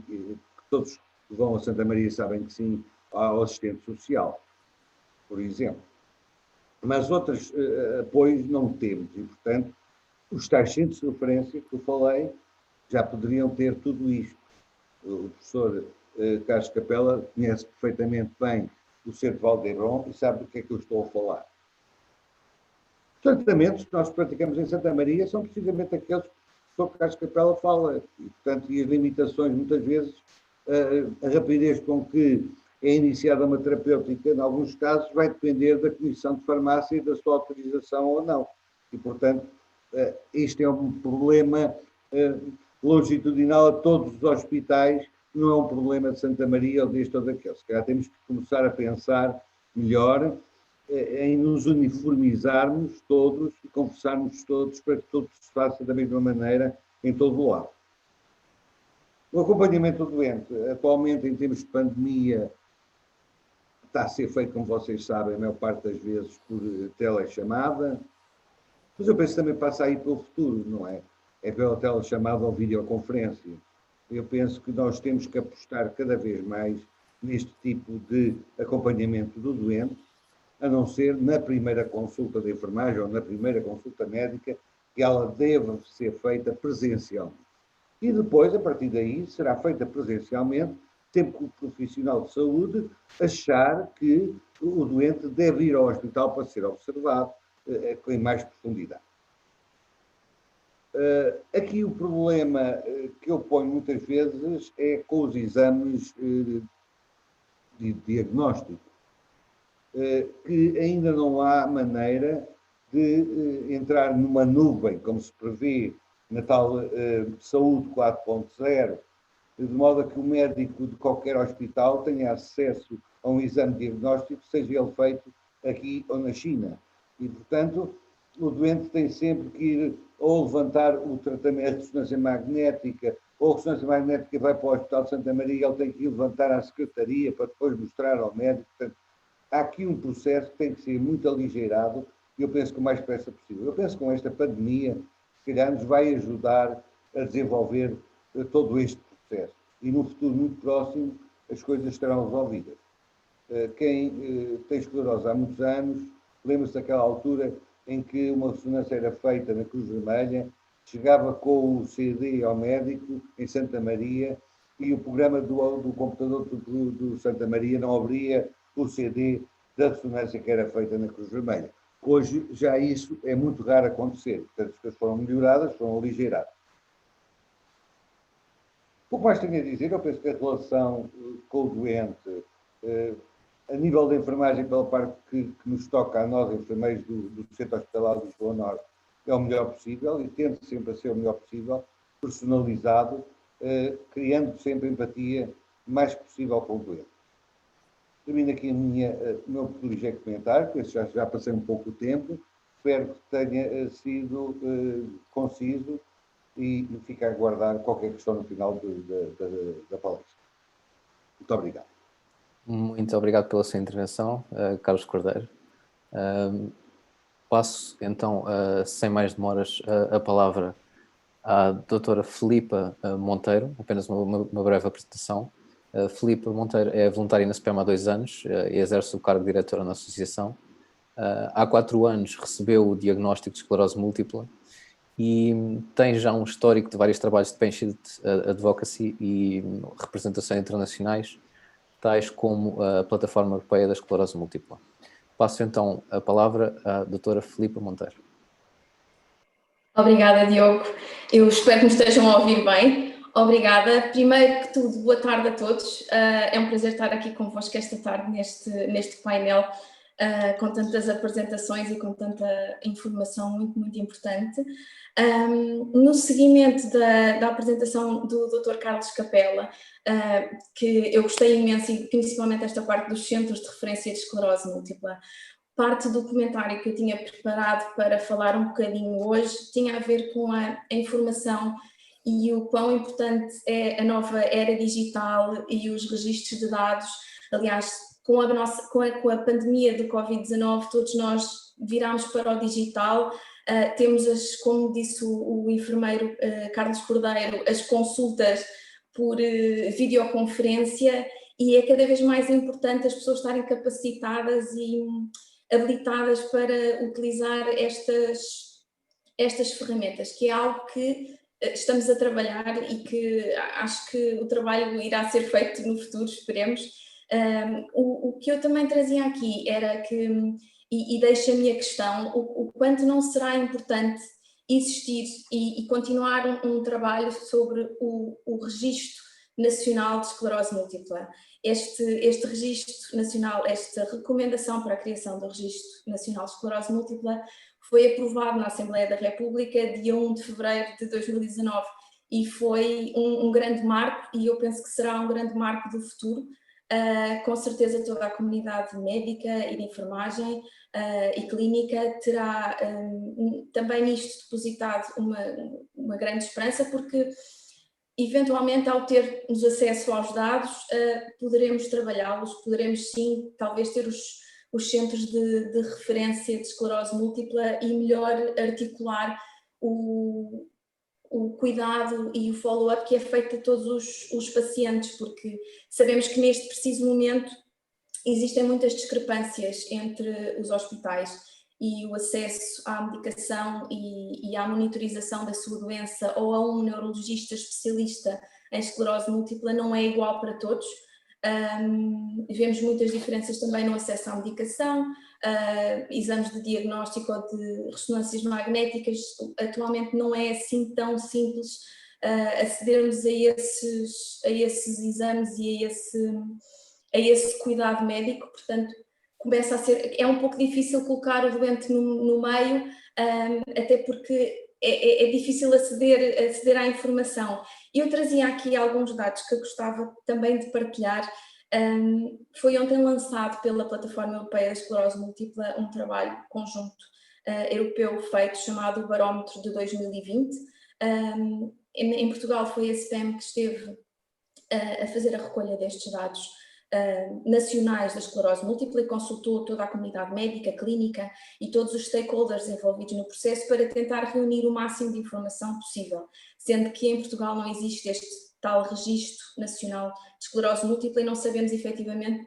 todos que vão a Santa Maria sabem que sim, ao assistente social, por exemplo. Mas outros apoios não temos e, portanto, os tais centros de referência que eu falei já poderiam ter tudo isto. O professor Carlos Capela conhece perfeitamente bem o Centro Valdebron e sabe do que é que eu estou a falar. Os tratamentos que nós praticamos em Santa Maria são precisamente aqueles que o professor Carlos Capela fala e, portanto, e as limitações, muitas vezes, a rapidez com que é iniciada uma terapêutica, em alguns casos, vai depender da Comissão de Farmácia e da sua autorização ou não. E, portanto, este é um problema longitudinal a todos os hospitais, não é um problema de Santa Maria ou deste ou daquele. Se calhar temos que começar a pensar melhor em nos uniformizarmos todos e conversarmos todos para que tudo se faça da mesma maneira em todo o lado. O acompanhamento do doente, atualmente em termos de pandemia, está a ser feito, como vocês sabem, a maior parte das vezes por telechamada, mas eu penso que também passa aí pelo futuro, não é? É pela telechamada ou videoconferência. Eu penso que nós temos que apostar cada vez mais neste tipo de acompanhamento do doente, a não ser na primeira consulta de enfermagem ou na primeira consulta médica, que ela deve ser feita presencialmente. E depois, a partir daí, será feita presencialmente, sempre que o profissional de saúde achar que o doente deve ir ao hospital para ser observado em mais profundidade. Aqui o problema que eu ponho muitas vezes é com os exames de diagnóstico, que ainda não há maneira de entrar numa nuvem, como se prevê na tal saúde 4.0, de modo a que o médico de qualquer hospital tenha acesso a um exame diagnóstico, seja ele feito aqui ou na China. E, portanto, o doente tem sempre que ir ou levantar o tratamento, a ressonância magnética, ou a ressonância magnética vai para o Hospital de Santa Maria, ele tem que ir levantar à secretaria para depois mostrar ao médico. Portanto, há aqui um processo que tem que ser muito aligeirado e eu penso que o mais depressa possível. Eu penso que com esta pandemia, se calhar nos vai ajudar a desenvolver todo este processo. E no futuro muito próximo as coisas estarão resolvidas. Quem tem esclerose há muitos anos, lembra-se daquela altura em que uma ressonância era feita na Cruz Vermelha, chegava com o CD ao médico em Santa Maria e o programa do computador do Santa Maria não abria o CD da ressonância que era feita na Cruz Vermelha. Hoje já isso é muito raro acontecer, portanto as coisas foram melhoradas, foram aligeiradas. pouco mais tenho a dizer, eu penso que a relação com o doente, a nível da enfermagem, pela parte que nos toca a nós, enfermeiros do Centro Hospitalar do Lisboa Norte, é o melhor possível e tento sempre a ser o melhor possível, personalizado, criando sempre empatia o mais possível com o doente. Termino aqui o meu ligeiro comentário, porque já passei um pouco o tempo, espero que tenha sido conciso e fico a aguardar qualquer questão no final da palestra. Muito obrigado. Muito obrigado pela sua intervenção, Carlos Cordeiro. Passo então, sem mais demoras, a palavra à doutora Filipa Monteiro, apenas uma breve apresentação. Filipa Monteiro é voluntária na SPEM há 2 anos e exerce o cargo de diretora na associação. Há 4 anos recebeu o diagnóstico de esclerose múltipla e tem já um histórico de vários trabalhos de patient advocacy e representações internacionais, tais como a Plataforma Europeia da Esclerose Múltipla. Passo então a palavra à doutora Filipa Monteiro. Obrigada, Diogo. Eu espero que me estejam a ouvir bem. Obrigada. Primeiro que tudo, boa tarde a todos. É um prazer estar aqui convosco esta tarde neste painel com tantas apresentações e com tanta informação muito, muito importante. No seguimento da apresentação do Dr. Carlos Capella, que eu gostei imenso, e principalmente esta parte dos centros de referência de esclerose múltipla, parte do comentário que eu tinha preparado para falar um bocadinho hoje tinha a ver com a informação e o quão importante é a nova era digital e os registros de dados. Aliás, com a pandemia do Covid-19, todos nós virámos para o digital. Temos, como disse o enfermeiro Carlos Cordeiro, as consultas por videoconferência, e é cada vez mais importante as pessoas estarem capacitadas e habilitadas para utilizar estas ferramentas, que é algo que estamos a trabalhar e que acho que o trabalho irá ser feito no futuro, esperemos. O que eu também trazia aqui era que, e deixo a minha questão, o quanto não será importante existir e continuar um trabalho sobre o registro nacional de esclerose múltipla. Este registro nacional, esta recomendação para a criação do registro nacional de esclerose múltipla foi aprovado na Assembleia da República dia 1 de fevereiro de 2019 e foi um grande marco, e eu penso que será um grande marco do futuro. Com certeza toda a comunidade médica e de enfermagem e clínica terá também nisto depositado uma grande esperança, porque eventualmente, ao termos acesso aos dados, poderemos trabalhá-los, poderemos sim, talvez ter os centros de referência de esclerose múltipla e melhor articular o cuidado e o follow-up que é feito a todos os pacientes, porque sabemos que neste preciso momento existem muitas discrepâncias entre os hospitais e o acesso à medicação e à monitorização da sua doença ou a um neurologista especialista em esclerose múltipla não é igual para todos. Vemos muitas diferenças também no acesso à medicação, exames de diagnóstico ou de ressonâncias magnéticas. Atualmente não é assim tão simples acedermos a esses exames e a esse cuidado médico, portanto começa a ser, é um pouco difícil colocar o doente no meio, até porque é difícil aceder à informação. Eu trazia aqui alguns dados que eu gostava também de partilhar. Foi ontem lançado pela Plataforma Europeia da Esclerose Múltipla um trabalho conjunto europeu feito chamado Barómetro de 2020. Em Portugal foi a SPEM que esteve a fazer a recolha destes dados nacionais da esclerose múltipla e consultou toda a comunidade médica, clínica e todos os stakeholders envolvidos no processo para tentar reunir o máximo de informação possível, sendo que em Portugal não existe este tal registro nacional de esclerose múltipla e não sabemos efetivamente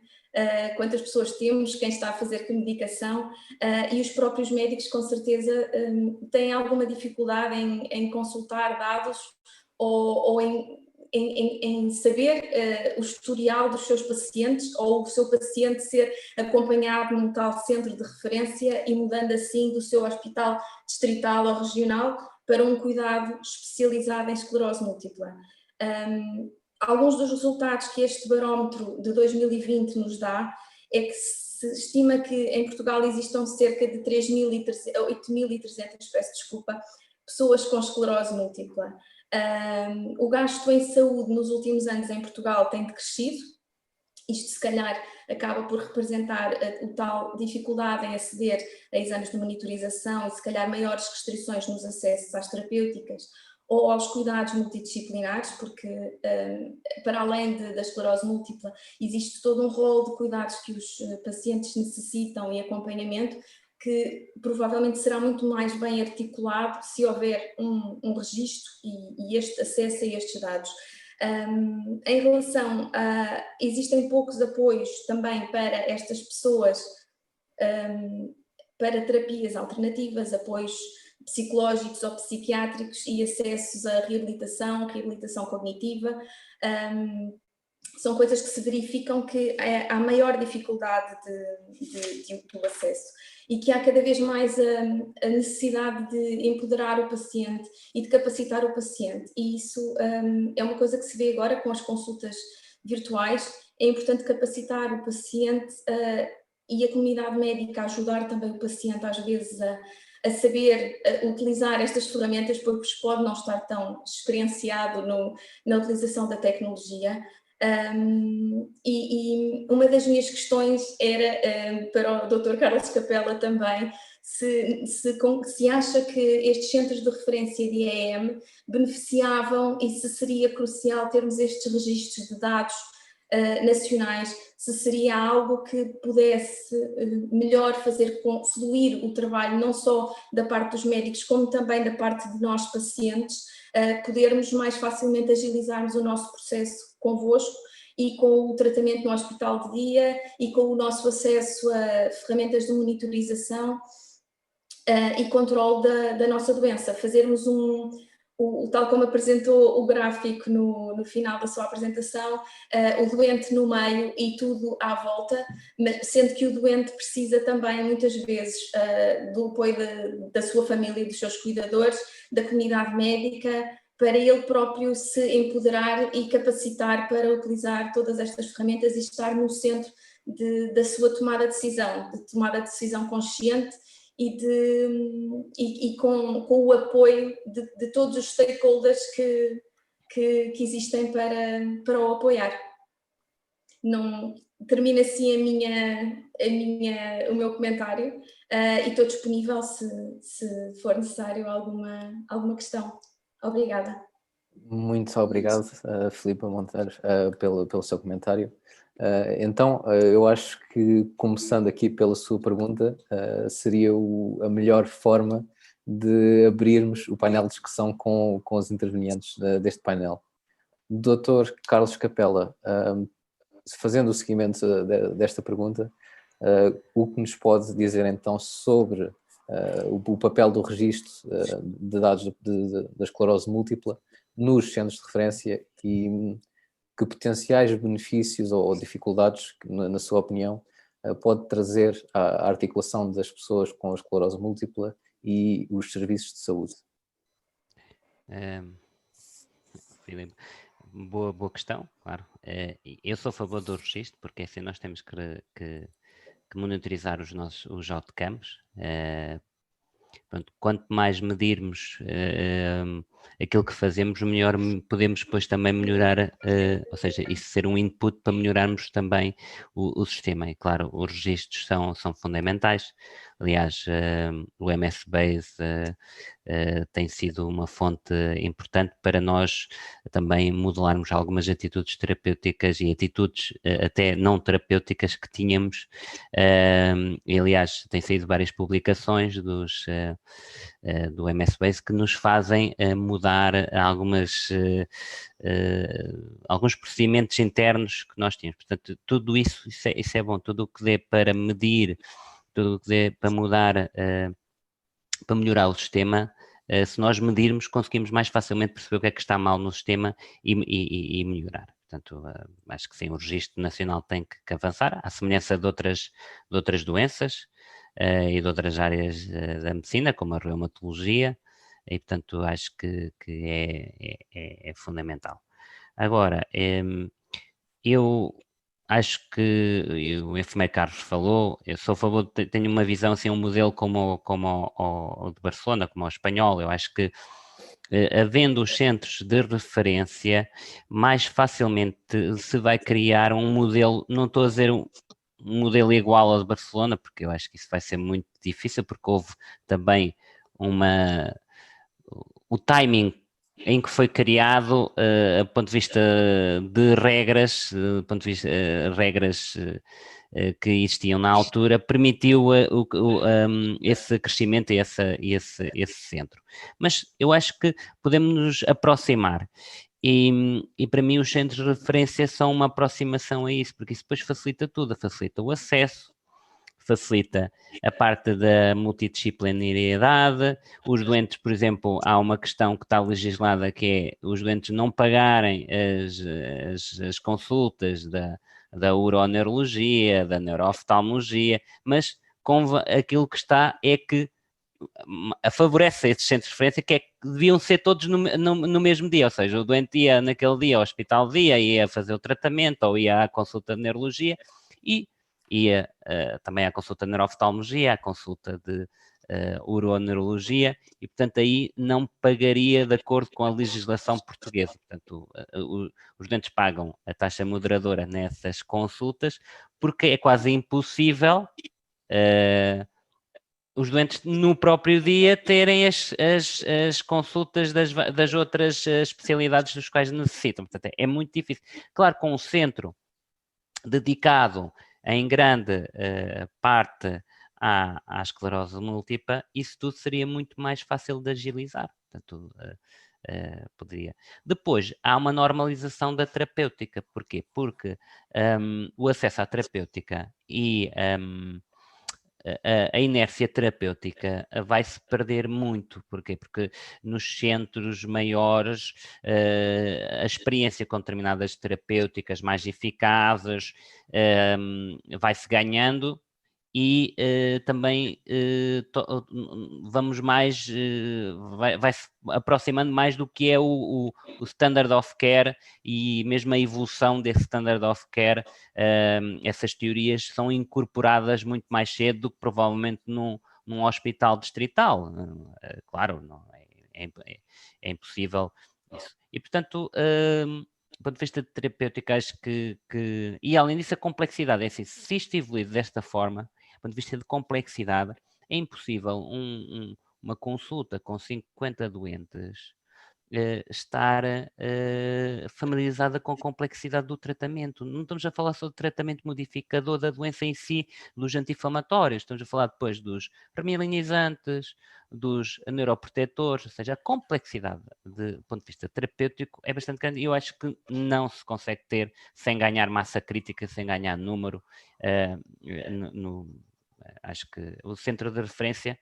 quantas pessoas temos, quem está a fazer que medicação, e os próprios médicos com certeza têm alguma dificuldade em consultar dados ou em saber o historial dos seus pacientes ou o seu paciente ser acompanhado num tal centro de referência e mudando assim do seu hospital distrital ou regional para um cuidado especializado em esclerose múltipla. Alguns dos resultados que este barómetro de 2020 nos dá é que se estima que em Portugal existam cerca de 8.300, peço desculpa, pessoas com esclerose múltipla. O gasto em saúde nos últimos anos em Portugal tem decrescido. Isto, se calhar, acaba por representar o tal dificuldade em aceder a exames de monitorização e, se calhar, maiores restrições nos acessos às terapêuticas ou aos cuidados multidisciplinares, porque, para além da esclerose múltipla, existe todo um rol de cuidados que os pacientes necessitam e acompanhamento, que provavelmente será muito mais bem articulado se houver um registro e este acesso a estes dados. Em relação a... existem poucos apoios também para estas pessoas, para terapias alternativas, apoios psicológicos ou psiquiátricos e acessos à reabilitação cognitiva. São coisas que se verificam que há maior dificuldade do acesso e que há cada vez mais a necessidade de empoderar o paciente e de capacitar o paciente, e isso é uma coisa que se vê agora com as consultas virtuais. É importante capacitar o paciente e a comunidade médica ajudar também o paciente às vezes a saber utilizar estas ferramentas, porque pode não estar tão experienciado na utilização da tecnologia. E uma das minhas questões era para o Dr. Carlos Capela também, se acha que estes centros de referência de EM beneficiavam e se seria crucial termos estes registros de dados nacionais, se seria algo que pudesse melhor fazer fluir o trabalho, não só da parte dos médicos, como também da parte de nós pacientes, podermos mais facilmente agilizarmos o nosso processo convosco e com o tratamento no hospital de dia e com o nosso acesso a ferramentas de monitorização e controle da nossa doença. Fazermos tal como apresentou o gráfico no final da sua apresentação, o doente no meio e tudo à volta, mas sendo que o doente precisa também muitas vezes do apoio da sua família e dos seus cuidadores, da comunidade médica, para ele próprio se empoderar e capacitar para utilizar todas estas ferramentas e estar no centro da sua tomada de decisão consciente e com o apoio de todos os stakeholders que existem para o apoiar. Termina assim o meu comentário e estou disponível se for necessário alguma questão. Obrigada. Muito obrigado, Filipa Monteiro, pelo seu comentário. Então, eu acho que, começando aqui pela sua pergunta, seria a melhor forma de abrirmos o painel de discussão com os intervenientes deste painel. Dr. Carlos Capela, fazendo o seguimento desta pergunta, o que nos pode dizer então sobre o papel do registro de dados da esclerose múltipla nos centros de referência e que potenciais benefícios ou dificuldades, na sua opinião, pode trazer à articulação das pessoas com a esclerose múltipla e os serviços de saúde? Filipe, boa questão, claro. Eu sou a favor do registro, porque assim nós temos que monitorizar os outcomes. Pronto, quanto mais medirmos aquilo que fazemos, melhor podemos depois também melhorar, ou seja, isso ser um input para melhorarmos também o sistema. E claro, os registros são fundamentais. Aliás, o MS Base tem sido uma fonte importante para nós também modelarmos algumas atitudes terapêuticas e atitudes até não terapêuticas que tínhamos. E, aliás, tem saído várias publicações do MS Base que nos fazem mudar alguns procedimentos internos que nós tínhamos. Portanto, tudo isso é bom, tudo o que dê para medir, tudo o que dê para mudar, para melhorar o sistema. Se nós medirmos, conseguimos mais facilmente perceber o que é que está mal no sistema e melhorar. Portanto, acho que sim, o Registro Nacional tem que avançar, à semelhança de outras doenças e de outras áreas da medicina, como a reumatologia, e portanto acho que é fundamental. Agora, eu acho que o enfermeiro Carlos falou, eu sou a favor, tenho uma visão, assim, um modelo como o de Barcelona, como o espanhol. Eu acho que, havendo os centros de referência, mais facilmente se vai criar um modelo, não estou a dizer um modelo igual ao de Barcelona, porque eu acho que isso vai ser muito difícil, porque houve também o timing em que foi criado, do ponto de vista de regras, do ponto de vista regras que existiam na altura, permitiu esse crescimento e esse centro. Mas eu acho que podemos nos aproximar. E para mim os centros de referência são uma aproximação a isso, porque isso depois facilita tudo, facilita o acesso, facilita a parte da multidisciplinariedade. Os doentes, por exemplo, há uma questão que está legislada, que é os doentes não pagarem as consultas da uroneurologia, da neurooftalmologia, mas aquilo que está é que favorece esses centros de referência, que deviam ser todos no mesmo dia, ou seja, o doente ia naquele dia ao hospital ia fazer o tratamento, ou ia à consulta de neurologia, e ia também à consulta de neurooftalmologia, à consulta de uroneurologia, e portanto aí não pagaria de acordo com a legislação portuguesa. Portanto, os doentes pagam a taxa moderadora nessas consultas, porque é quase impossível os doentes no próprio dia terem as consultas das outras especialidades dos quais necessitam. Portanto, é muito difícil. Claro, com um centro dedicado em grande parte à esclerose múltipla, isso tudo seria muito mais fácil de agilizar. Portanto, poderia. Depois, há uma normalização da terapêutica. Porquê? Porque o acesso à terapêutica e a inércia terapêutica vai-se perder muito. Porquê? Porque nos centros maiores a experiência com determinadas terapêuticas mais eficazes vai-se ganhando, e também vamos mais, vai-se aproximando mais do que é o standard of care, e mesmo a evolução desse standard of care, essas teorias são incorporadas muito mais cedo do que provavelmente num hospital distrital. Claro, não, é impossível isso. E portanto, do ponto de vista terapêutico, acho que... E além disso, a complexidade, é assim, se isto evoluir desta forma, do ponto de vista de complexidade, é impossível uma consulta com 50 doentes estar familiarizada com a complexidade do tratamento. Não estamos a falar só do tratamento modificador da doença em si, dos anti-inflamatórios, estamos a falar depois dos remilinizantes, dos neuroprotetores, ou seja, a complexidade do ponto de vista terapêutico é bastante grande, e eu acho que não se consegue ter sem ganhar massa crítica, sem ganhar número. Acho que o centro de referência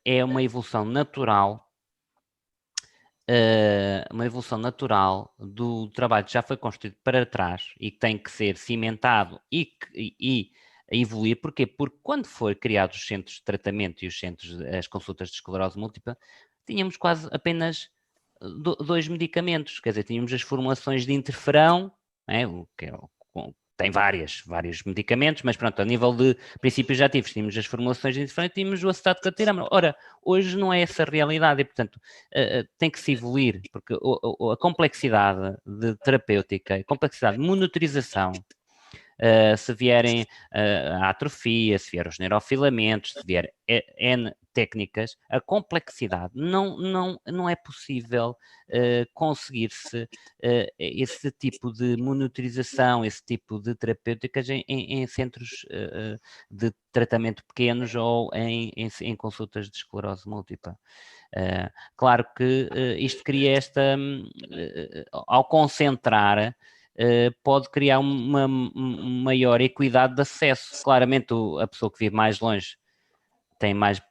é uma evolução natural, do trabalho que já foi construído para trás e que tem que ser cimentado e evoluir. Porquê? Porque quando foi criados os centros de tratamento e as consultas de esclerose múltipla, tínhamos quase apenas 2 medicamentos, quer dizer, tínhamos as formulações de interferão, tem vários medicamentos, mas pronto, a nível de princípios ativos, tínhamos as formulações de interferão e tínhamos o acetato de cateramano. Ora, hoje não é essa a realidade, e portanto tem que se evoluir, porque a complexidade de terapêutica, a complexidade de monitorização, se vierem a atrofia, se vier os neurofilamentos, se vier N técnicas, a complexidade não é possível conseguir-se esse tipo de monitorização, esse tipo de terapêuticas em centros de tratamento pequenos ou em consultas de esclerose múltipla. Claro que isto cria ao concentrar, pode criar uma maior equidade de acesso. Claramente a pessoa que vive mais longe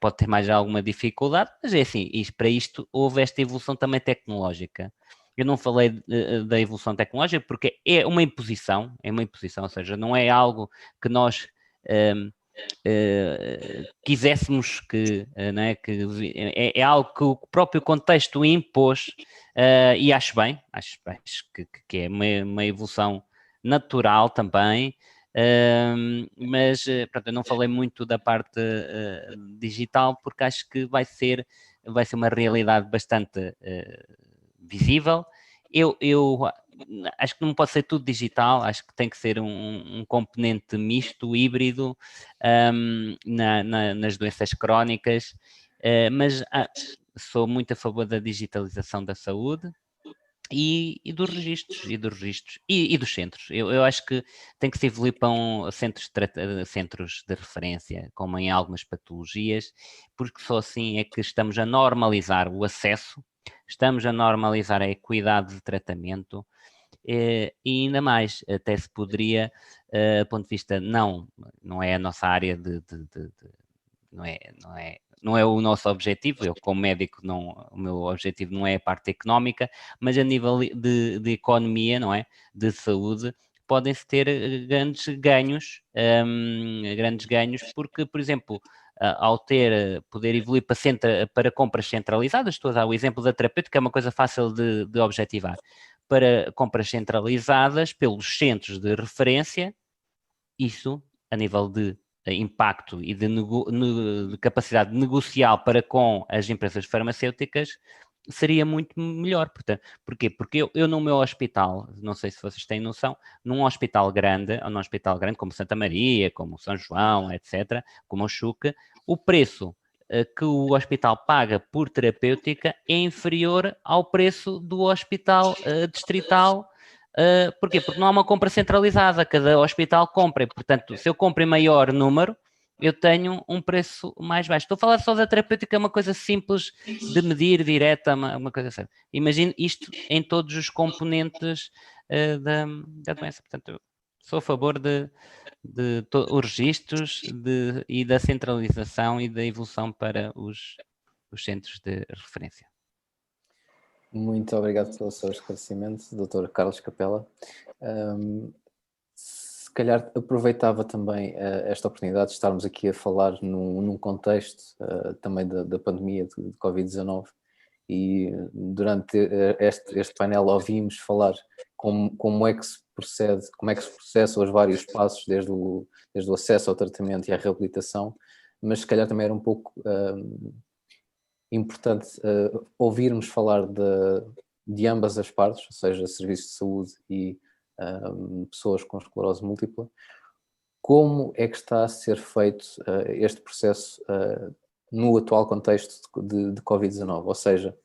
pode ter mais alguma dificuldade, mas é assim, para isto houve esta evolução também tecnológica. Eu não falei da evolução tecnológica porque é uma imposição, ou seja, não é algo que nós quiséssemos que, não é, que é algo que o próprio contexto impôs, e acho que é uma evolução natural também, mas pronto, eu não falei muito da parte digital porque acho que vai ser uma realidade bastante visível. Eu acho que não pode ser tudo digital, acho que tem que ser um componente misto, híbrido, nas doenças crónicas, mas sou muito a favor da digitalização da saúde e dos registros, e dos centros. Eu acho que tem que se evoluir para centros de referência, como em algumas patologias, porque só assim é que estamos a normalizar o acesso, estamos a normalizar a equidade de tratamento, e ainda mais, até se poderia, do ponto de vista, não é a nossa área não é o nosso objetivo. Eu, como médico, o meu objetivo não é a parte económica, mas a nível de economia, não é? De saúde, podem-se ter grandes ganhos, porque, por exemplo, ao poder evoluir para compras centralizadas, estou a dar o exemplo da terapêutica, é uma coisa fácil de objetivar, para compras centralizadas pelos centros de referência, isso, a nível de impacto e de capacidade negocial para com as empresas farmacêuticas, seria muito melhor. Portanto, porquê? Porque eu no meu hospital, não sei se vocês têm noção, num hospital grande, ou num hospital grande como Santa Maria, como São João, etc., como o Chuca, o preço que o hospital paga por terapêutica é inferior ao preço do hospital distrital. Porquê? Porque não há uma compra centralizada, cada hospital compra, e, portanto, se eu compro em maior número, eu tenho um preço mais baixo. Estou a falar só da terapêutica, é uma coisa simples de medir, direta, uma coisa assim. Imagine isto em todos os componentes da doença. Portanto, eu sou a favor de os registros e da centralização e da evolução para os centros de referência. Muito obrigado pelo seu esclarecimento, Dr. Carlos Capela. Se calhar aproveitava também esta oportunidade de estarmos aqui a falar num contexto também da pandemia de Covid-19, e durante este painel ouvimos falar como é que se procede, como é que se processam os vários passos desde o acesso ao tratamento e à reabilitação, mas se calhar também era um pouco importante ouvirmos falar de ambas as partes, ou seja, serviços de saúde e pessoas com esclerose múltipla. Como é que está a ser feito este processo no atual contexto de Covid-19? Ou seja,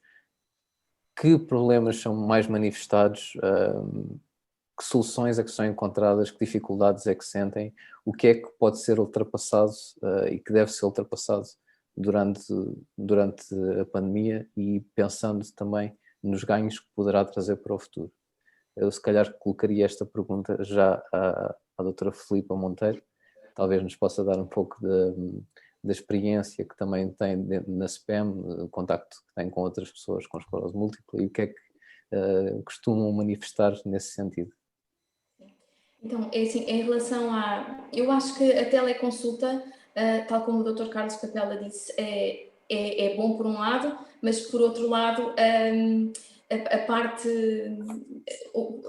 que problemas são mais manifestados, que soluções é que são encontradas, que dificuldades é que sentem, o que é que pode ser ultrapassado e que deve ser ultrapassado durante a pandemia, e pensando também nos ganhos que poderá trazer para o futuro. Eu se calhar colocaria esta pergunta já à doutora Filipa Monteiro, talvez nos possa dar um pouco da experiência que também tem na SPEM, o contacto que tem com outras pessoas com esclerose múltipla, e o que é que costumam manifestar nesse sentido. Então, é assim, em relação eu acho que a teleconsulta, tal como o Dr. Carlos Capela disse, é bom por um lado, mas por outro lado a parte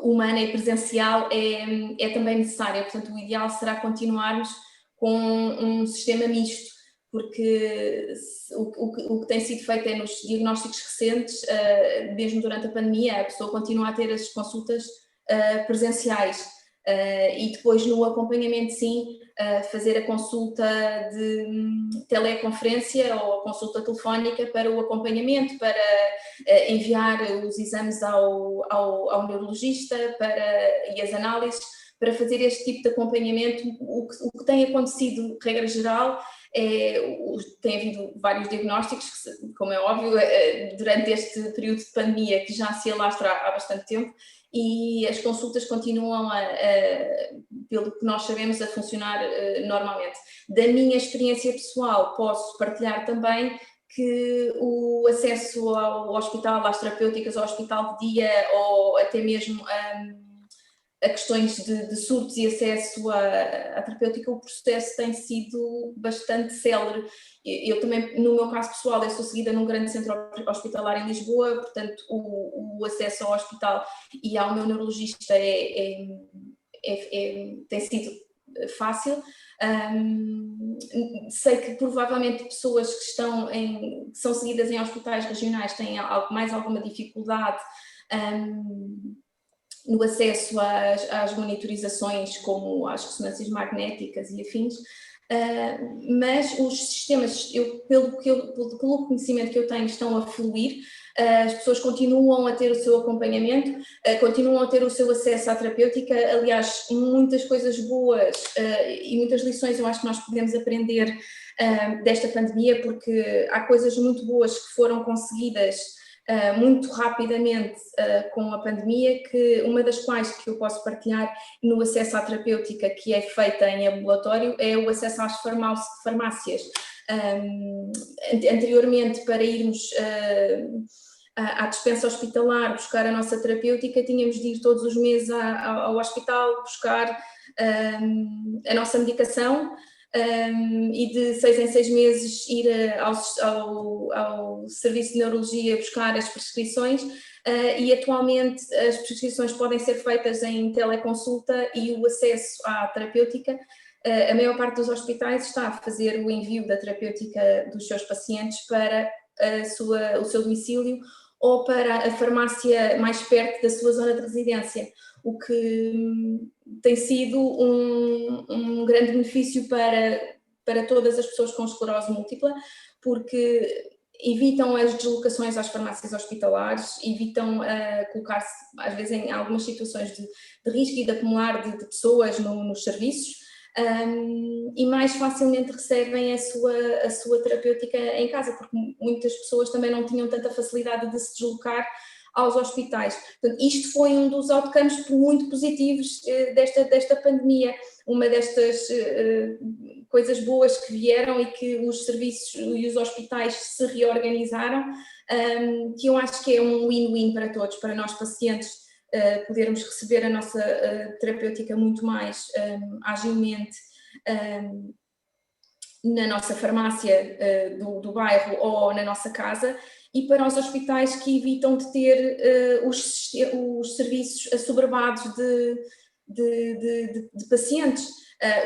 humana e presencial é também necessária. Portanto, o ideal será continuarmos com um sistema misto, porque o que tem sido feito é nos diagnósticos recentes, mesmo durante a pandemia, a pessoa continua a ter as consultas presenciais. E depois no acompanhamento, sim, fazer a consulta de teleconferência ou a consulta telefónica para o acompanhamento, para enviar os exames ao neurologista e as análises, para fazer este tipo de acompanhamento. O que tem acontecido, regra geral, tem havido vários diagnósticos, como é óbvio, durante este período de pandemia que já se alastra há bastante tempo, e as consultas continuam, pelo que nós sabemos, a funcionar normalmente. Da minha experiência pessoal, posso partilhar também que o acesso ao hospital, às terapêuticas, ao hospital de dia, ou até mesmo a questões de surtos e acesso à terapêutica, o processo tem sido bastante célere. Eu também, no meu caso pessoal, eu sou seguida num grande centro hospitalar em Lisboa, portanto o acesso ao hospital e ao meu neurologista tem sido fácil. Sei que provavelmente pessoas que são seguidas em hospitais regionais têm mais alguma dificuldade no acesso às monitorizações, como às ressonâncias magnéticas e afins, mas os sistemas, pelo conhecimento que eu tenho, estão a fluir. As pessoas continuam a ter o seu acompanhamento, continuam a ter o seu acesso à terapêutica. Aliás, muitas coisas boas e muitas lições eu acho que nós podemos aprender desta pandemia, porque há coisas muito boas que foram conseguidas muito rapidamente com a pandemia, que uma das quais que eu posso partilhar no acesso à terapêutica que é feita em ambulatório é o acesso às farmácias. Anteriormente, para irmos à dispensa hospitalar buscar a nossa terapêutica, tínhamos de ir todos os meses ao hospital buscar a nossa medicação, e de 6 em 6 meses ir ao Serviço de Neurologia buscar as prescrições, e atualmente as prescrições podem ser feitas em teleconsulta e o acesso à terapêutica. A maior parte dos hospitais está a fazer o envio da terapêutica dos seus pacientes para o seu domicílio ou para a farmácia mais perto da sua zona de residência, o que tem sido um grande benefício para todas as pessoas com esclerose múltipla, porque evitam as deslocações às farmácias hospitalares, evitam colocar-se, às vezes, em algumas situações de risco e de acumular de pessoas nos serviços, e mais facilmente recebem a sua terapêutica em casa, porque muitas pessoas também não tinham tanta facilidade de se deslocar aos hospitais. Portanto, isto foi um dos outcomes muito positivos desta pandemia, uma destas coisas boas que vieram e que os serviços e os hospitais se reorganizaram, que eu acho que é um win-win para todos, para nós pacientes podermos receber a nossa terapêutica muito mais agilmente na nossa farmácia do bairro ou na nossa casa, e para os hospitais que evitam de ter os serviços assoberbados de pacientes.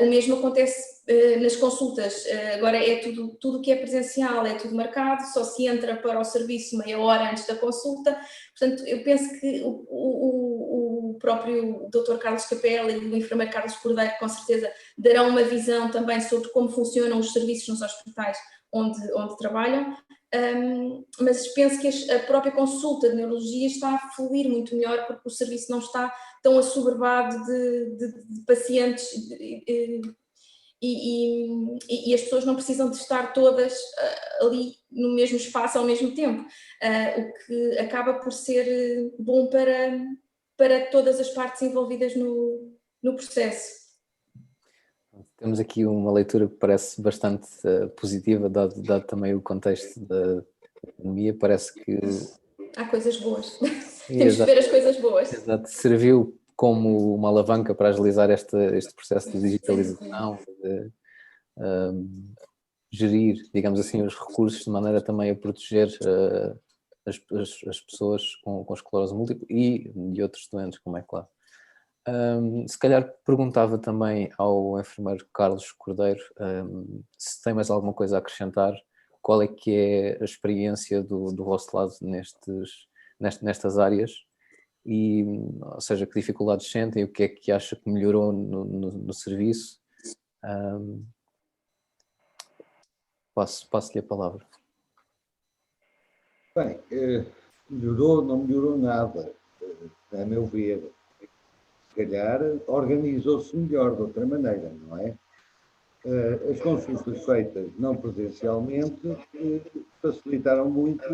O mesmo acontece nas consultas. Agora é tudo que é presencial, é tudo marcado, só se entra para o serviço meia hora antes da consulta. Portanto, eu penso que o próprio Dr. Carlos Capela e o enfermeiro Carlos Cordeiro, com certeza, darão uma visão também sobre como funcionam os serviços nos hospitais onde trabalham, mas penso que a própria consulta de neurologia está a fluir muito melhor, porque o serviço não está tão assoberbado de pacientes e as pessoas não precisam de estar todas ali no mesmo espaço ao mesmo tempo, o que acaba por ser bom para todas as partes envolvidas no processo. Temos aqui uma leitura que parece bastante positiva, dado também o contexto da pandemia. Parece que há coisas boas. Temos de ver as coisas boas. Exato. Serviu como uma alavanca para agilizar este processo de digitalização, de gerir, digamos assim, os recursos de maneira também a proteger as pessoas com esclerose múltipla e outros doentes, como é claro. Se calhar perguntava também ao enfermeiro Carlos Cordeiro se tem mais alguma coisa a acrescentar, qual é que é a experiência do vosso lado nestas áreas, e, ou seja, que dificuldades sentem, o que é que acha que melhorou no serviço. Passo-lhe a palavra. Bem, melhorou, não melhorou nada, a meu ver. Se calhar organizou-se melhor de outra maneira, não é? As consultas feitas não presencialmente facilitaram muito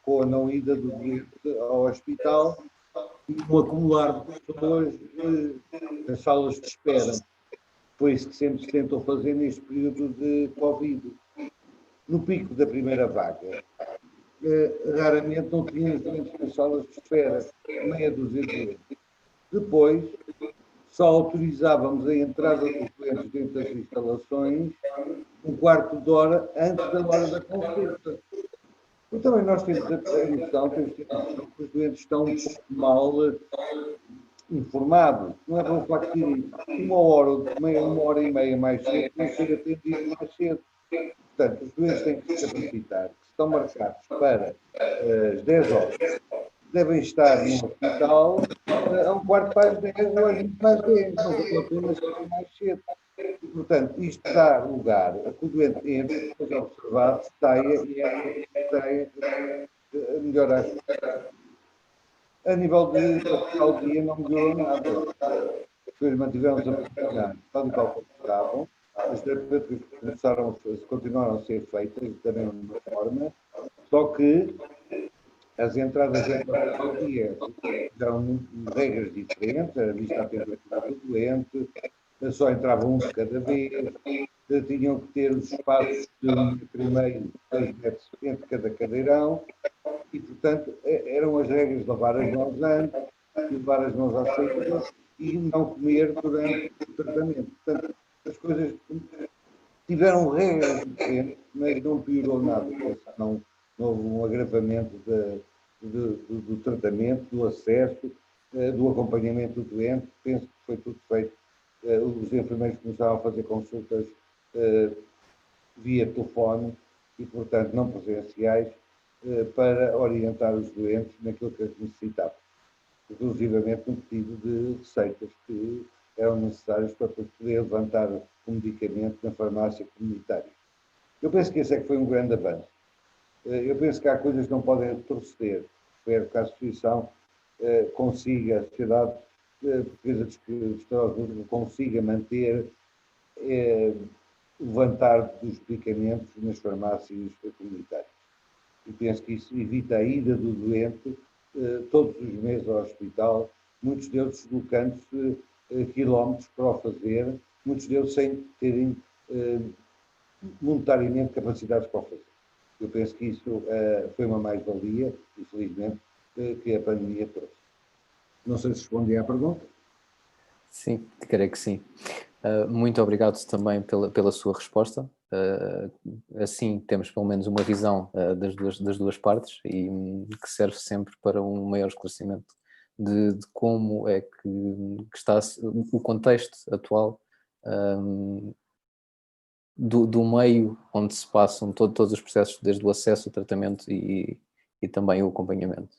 com a não ida do doente ao hospital e o acumular de pessoas nas salas de espera. Foi isso que sempre se tentou fazer neste período de Covid. No pico da primeira vaga, raramente não tínhamos doentes nas salas de espera, meia dúzia de doentes. Depois, só autorizávamos a entrada dos doentes dentro das instalações um quarto de hora antes da hora da consulta. E também nós temos a noção que os doentes estão um pouco mal informados. Não é pelo facto de uma hora e meia mais cedo, não ser atendido mais cedo. Portanto, os doentes têm que se capacitar, que estão marcados para as 10 horas. Devem estar no hospital a um quarto para as 10 ou às 20 para as 10, não vale a pena chegar mais cedo. E, portanto, isto dá lugar a que o doente entre, seja observado, saia e saia melhorar. A nível de hospital de dia não melhorou nada. Depois mantivemos a funcionar tal e qual como estavam. As terapêuticas continuaram a ser feitas da mesma forma, só que as entradas em hospital de dia eram regras diferentes, era vista a temperatura do doente, só entravam um de cada vez, tinham que ter os espaços de 1,5 m, 2 metros entre cada cadeirão, e, portanto, eram as regras de lavar as mãos antes, levar as mãos à saída e não comer durante o tratamento. Portanto, as coisas tiveram regras diferentes, mas não piorou nada, não houve um agravamento do tratamento, do acesso, do acompanhamento do doente. Penso que foi tudo feito. Os enfermeiros começaram a fazer consultas via telefone e, portanto, não presenciais, para orientar os doentes naquilo que eles necessitavam, inclusivamente no pedido de receitas que eram necessárias para poder levantar um medicamento na farmácia comunitária. Eu penso que esse é que foi um grande avanço. Eu penso que há coisas que não podem retroceder. Espero que a Associação consiga, a Sociedade Portuguesa de Esclerose Múltipla consiga manter, levantar dos medicamentos nas farmácias comunitárias. E penso que isso evita a ida do doente todos os meses ao hospital, muitos deles deslocando-se quilómetros para o fazer, muitos deles sem terem monetariamente capacidades para o fazer. Eu penso que isso foi uma mais-valia, infelizmente, que a pandemia trouxe. Não sei se respondi à pergunta. Sim, creio que sim. Muito obrigado também pela sua resposta. Assim temos pelo menos uma visão das duas partes e que serve sempre para um maior esclarecimento de como é que está o contexto atual do meio onde se passam todos os processos, desde o acesso, o tratamento e também o acompanhamento.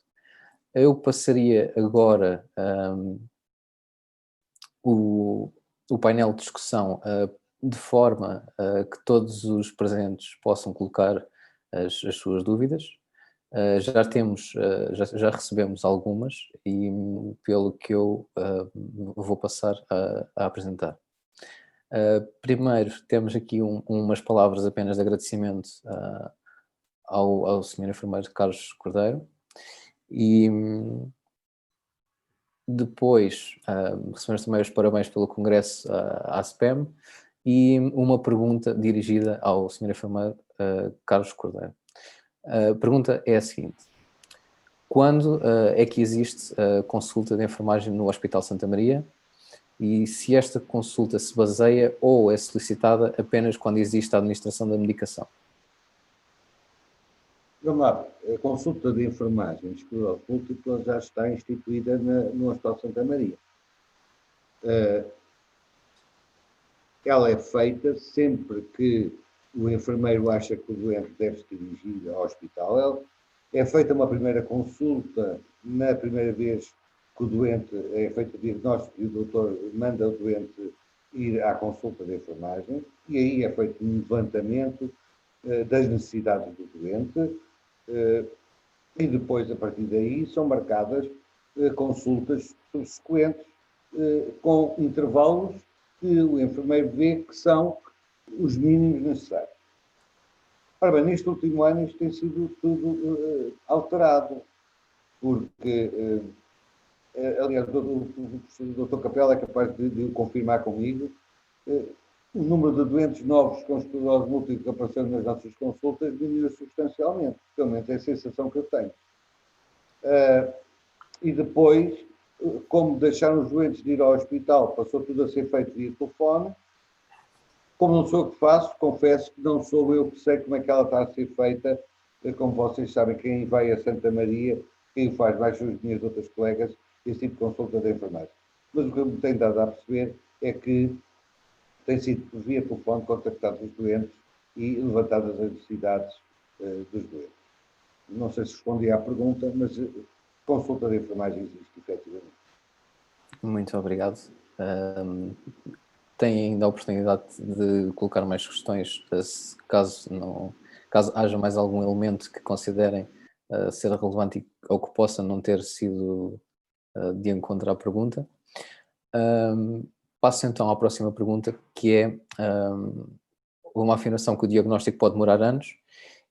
Eu passaria agora o painel de discussão de forma que todos os presentes possam colocar as suas dúvidas. Já recebemos algumas e pelo que eu vou passar a apresentar. Primeiro temos aqui umas palavras apenas de agradecimento ao Sr. Enfermeiro Carlos Cordeiro e depois recebemos também os parabéns pelo congresso à SPEM e uma pergunta dirigida ao Sr. Enfermeiro Carlos Cordeiro. A pergunta é a seguinte: quando é que existe a consulta de enfermagem no Hospital Santa Maria e se esta consulta se baseia ou é solicitada apenas quando existe a administração da medicação? Vamos lá, a consulta de enfermagem de esclerose múltipla já está instituída no Hospital Santa Maria. Ela é feita sempre que o enfermeiro acha que o doente deve se dirigir ao hospital. É feita uma primeira consulta na primeira vez que o doente é feito o diagnóstico e o doutor manda o doente ir à consulta de enfermagem e aí é feito um levantamento das necessidades do doente e depois, a partir daí, são marcadas consultas subsequentes com intervalos que o enfermeiro vê que são os mínimos necessários. Ora bem, neste último ano isto tem sido tudo alterado, porque, aliás, o Dr. Capela é capaz de confirmar comigo, o número de doentes novos com esclerose múltipla que apareceram nas nossas consultas diminuiu substancialmente, pelo menos é a sensação que eu tenho. E depois, como deixaram os doentes de ir ao hospital, passou tudo a ser feito via telefone. Como não sou eu que faço, confesso que não sou eu que sei como é que ela está a ser feita. Como vocês sabem, quem vai a Santa Maria, quem o faz mais são as minhas outras colegas, esse tipo de consulta de enfermagem. Mas o que eu me tenho dado a perceber é que tem sido via telefone contactados os doentes e levantadas as necessidades dos doentes. Não sei se respondi à pergunta, mas consulta de enfermagem existe, efetivamente. Muito obrigado. Tem ainda a oportunidade de colocar mais questões, caso haja mais algum elemento que considerem ser relevante ou que possa não ter sido de encontro à pergunta. Passo então à próxima pergunta, que é uma afirmação que o diagnóstico pode demorar anos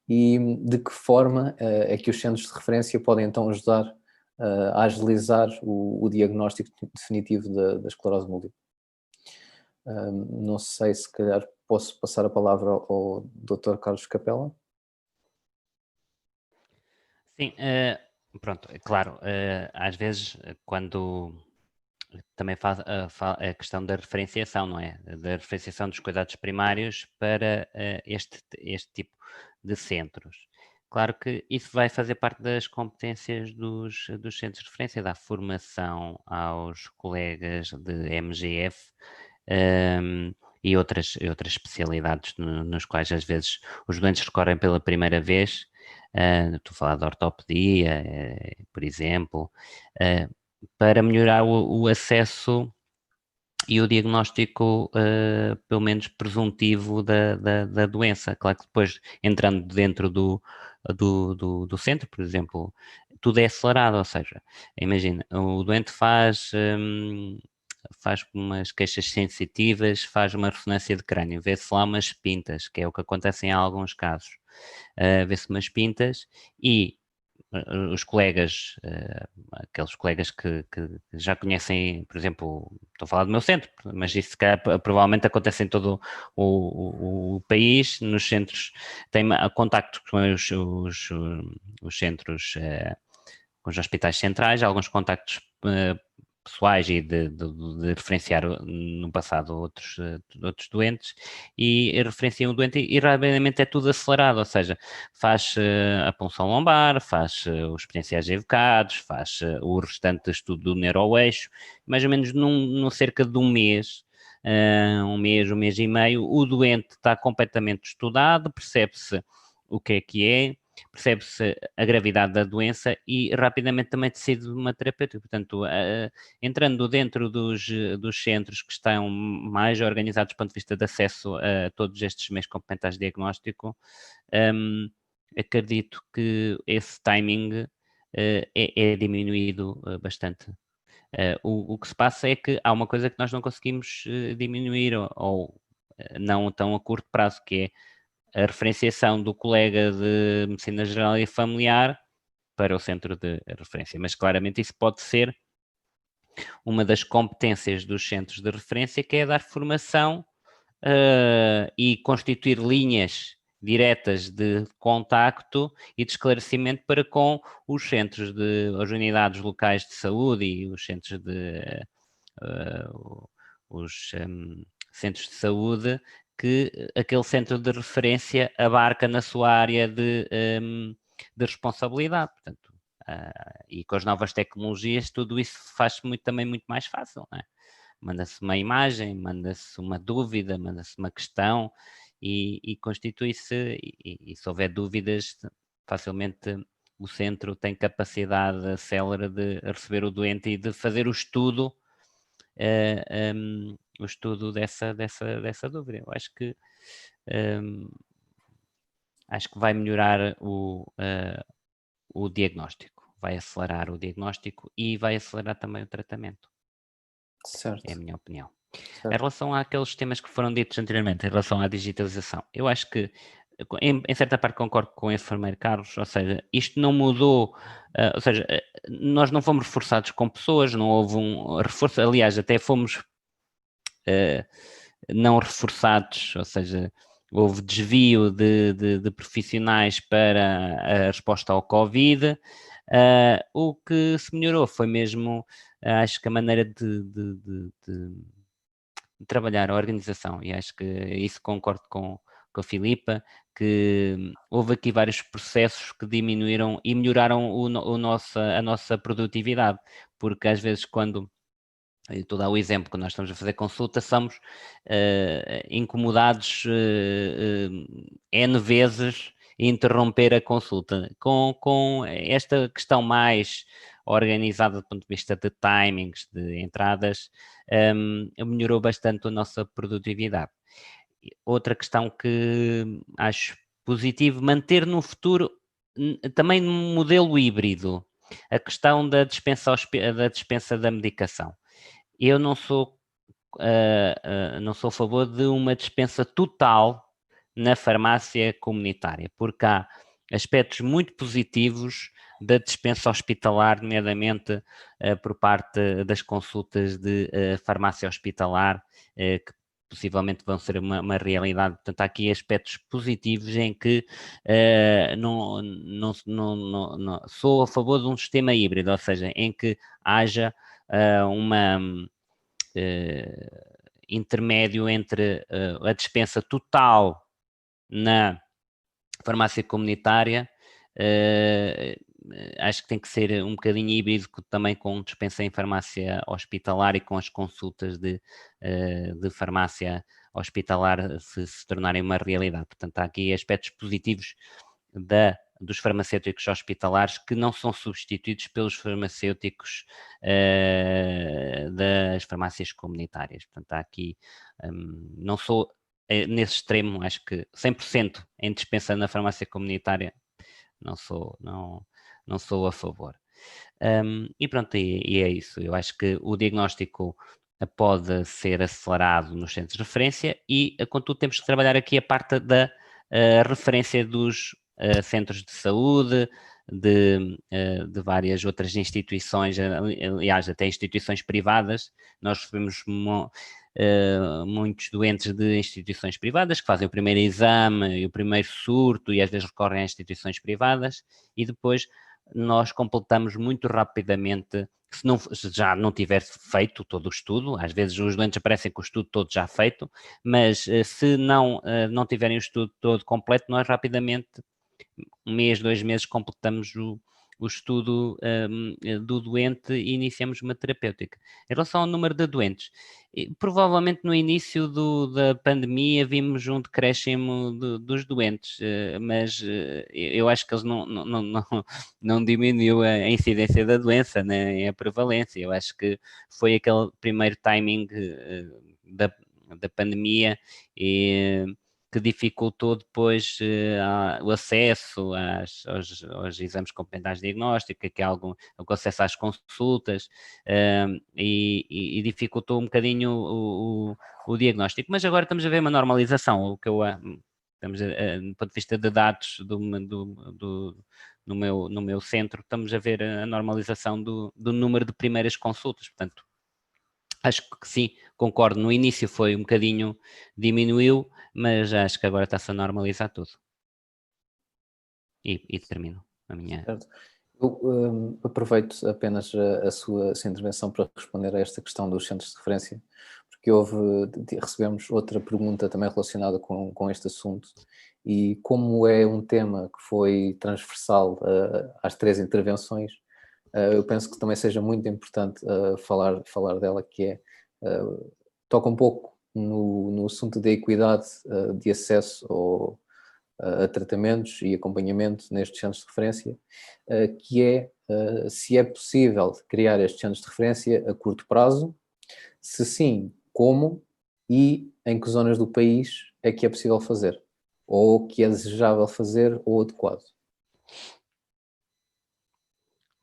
e de que forma é que os centros de referência podem então ajudar a agilizar o diagnóstico definitivo da esclerose múltipla. Não sei, se calhar posso passar a palavra ao Dr. Carlos Capela. Sim, pronto, é claro, às vezes quando também faz a questão da referenciação, não é? Da referenciação dos cuidados primários para este tipo de centros. Claro que isso vai fazer parte das competências dos centros de referência, da formação aos colegas de MGF e outras especialidades nos quais às vezes os doentes recorrem pela primeira vez. Estou a falar de ortopedia, por exemplo, para melhorar o acesso e o diagnóstico, pelo menos presuntivo, da doença. Claro que depois, entrando dentro do centro, por exemplo, tudo é acelerado, ou seja, imagina, o doente faz umas queixas sensitivas, faz uma ressonância de crânio, vê-se lá umas pintas, que é o que acontece em alguns casos. Vê-se umas pintas e os colegas, aqueles colegas que já conhecem, por exemplo, estou a falar do meu centro, mas isso provavelmente acontece em todo o país, nos centros, tem contacto com os centros, com os hospitais centrais, alguns contactos pessoais e de referenciar no passado outros doentes e referenciam o doente e rapidamente é tudo acelerado, ou seja, faz a punção lombar, faz os potenciais evocados, faz o restante estudo do neuroeixo, mais ou menos num cerca de um mês e meio, o doente está completamente estudado, percebe-se o que é, percebe-se a gravidade da doença e rapidamente também decide uma terapêutica. Portanto, entrando dentro dos centros que estão mais organizados do ponto de vista de acesso a todos estes meios complementares de diagnóstico, acredito que esse timing é diminuído bastante. O que se passa é que há uma coisa que nós não conseguimos diminuir ou não tão a curto prazo, que é a referenciação do colega de Medicina Geral e Familiar para o centro de referência. Mas claramente isso pode ser uma das competências dos centros de referência, que é dar formação e constituir linhas diretas de contacto e de esclarecimento para com os centros as unidades locais de saúde e os centros centros de saúde que aquele centro de referência abarca na sua área de responsabilidade. Portanto, e com as novas tecnologias tudo isso faz-se também muito mais fácil, não é? Manda-se uma imagem, manda-se uma dúvida, manda-se uma questão e constitui-se, e se houver dúvidas, facilmente o centro tem capacidade célere de receber o doente e de fazer o estudo dessa dúvida. Eu acho que vai melhorar o diagnóstico, vai acelerar o diagnóstico e vai acelerar também o tratamento. Certo. É a minha opinião. Certo. Em relação àqueles temas que foram ditos anteriormente, em relação à digitalização, eu acho que em certa parte concordo com o enfermeiro Carlos, ou seja, isto não mudou, ou seja, nós não fomos reforçados com pessoas, não houve um reforço, aliás, até fomos não reforçados, ou seja, houve desvio de profissionais para a resposta ao Covid. O que se melhorou foi mesmo acho que a maneira de trabalhar a organização, e acho que isso concordo com a Filipa, que houve aqui vários processos que diminuíram e melhoraram a nossa produtividade, porque às vezes quando, eu estou a dar o exemplo, quando nós estamos a fazer consulta, somos incomodados N vezes interromper a consulta. Com esta questão mais organizada do ponto de vista de timings, de entradas, melhorou bastante a nossa produtividade. Outra questão que acho positivo, manter no futuro também num modelo híbrido, a questão da dispensa da medicação. Eu não sou a favor de uma dispensa total na farmácia comunitária, porque há aspectos muito positivos da dispensa hospitalar, nomeadamente por parte das consultas de farmácia hospitalar, que possivelmente vão ser uma realidade. Portanto, há aqui aspectos positivos em que não sou a favor de um sistema híbrido, ou seja, em que haja uma intermédio entre a dispensa total na farmácia comunitária, acho que tem que ser um bocadinho híbrido também com dispensa em farmácia hospitalar e com as consultas de farmácia hospitalar se tornarem uma realidade. Portanto, há aqui aspectos positivos dos farmacêuticos hospitalares que não são substituídos pelos farmacêuticos das farmácias comunitárias. Portanto, há aqui, não sou nesse extremo, acho que 100% em dispensa na farmácia comunitária não sou a favor. E pronto, e é isso. Eu acho que o diagnóstico pode ser acelerado nos centros de referência e, contudo, temos que trabalhar aqui a parte da referência dos centros de saúde, de várias outras instituições, aliás, até instituições privadas. Nós recebemos muitos doentes de instituições privadas que fazem o primeiro exame e o primeiro surto e às vezes recorrem a instituições privadas e depois nós completamos muito rapidamente, se já não tiver feito todo o estudo, às vezes os doentes aparecem com o estudo todo já feito, mas se não tiverem o estudo todo completo, nós rapidamente, 1 mês, 2 meses, completamos o estudo do doente e iniciamos uma terapêutica. Em relação ao número de doentes, provavelmente no início da pandemia vimos um decréscimo dos doentes, mas eu acho que eles não diminuiu a incidência da doença, né, a prevalência. Eu acho que foi aquele primeiro timing da pandemia que dificultou depois o acesso aos exames complementares de diagnóstico, que é algum acesso às consultas, e dificultou um bocadinho o diagnóstico. Mas agora estamos a ver uma normalização, o que estamos do ponto de vista de dados no meu centro, estamos a ver a normalização do número de primeiras consultas, portanto, acho que sim, concordo. No início foi um bocadinho, diminuiu, mas acho que agora está-se a normalizar tudo. E termino a minha... Certo. Eu aproveito apenas a sua intervenção para responder a esta questão dos centros de referência, porque recebemos outra pergunta também relacionada com este assunto, e como é um tema que foi transversal às 3 intervenções, eu penso que também seja muito importante falar dela, que toca um pouco no assunto da equidade de acesso a tratamentos e acompanhamento nestes centros de referência, que é se é possível criar estes centros de referência a curto prazo, se sim, como e em que zonas do país é que é possível fazer, ou que é desejável fazer ou adequado.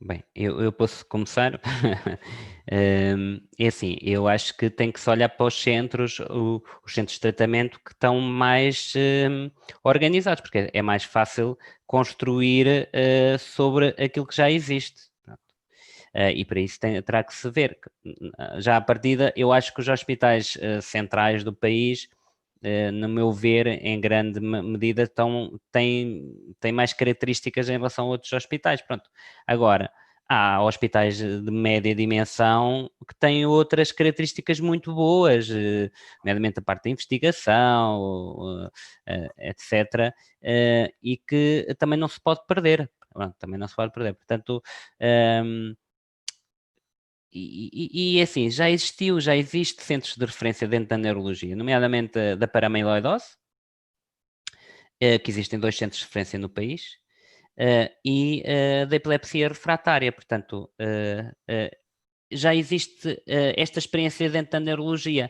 Bem, eu posso começar. É assim, eu acho que tem que se olhar para os centros de tratamento que estão mais organizados, porque é mais fácil construir sobre aquilo que já existe. E para isso terá que se ver. Já à partida, eu acho que os hospitais centrais do país, no meu ver, em grande medida, têm mais características em relação a outros hospitais. Pronto. Agora, há hospitais de média dimensão que têm outras características muito boas, nomeadamente a parte da investigação, etc., e que também não se pode perder. Também não se pode perder. Portanto, assim, já existe centros de referência dentro da neurologia, nomeadamente da paramiloidose, que existem 2 centros de referência no país, e da epilepsia refratária. Portanto, já existe esta experiência dentro da neurologia.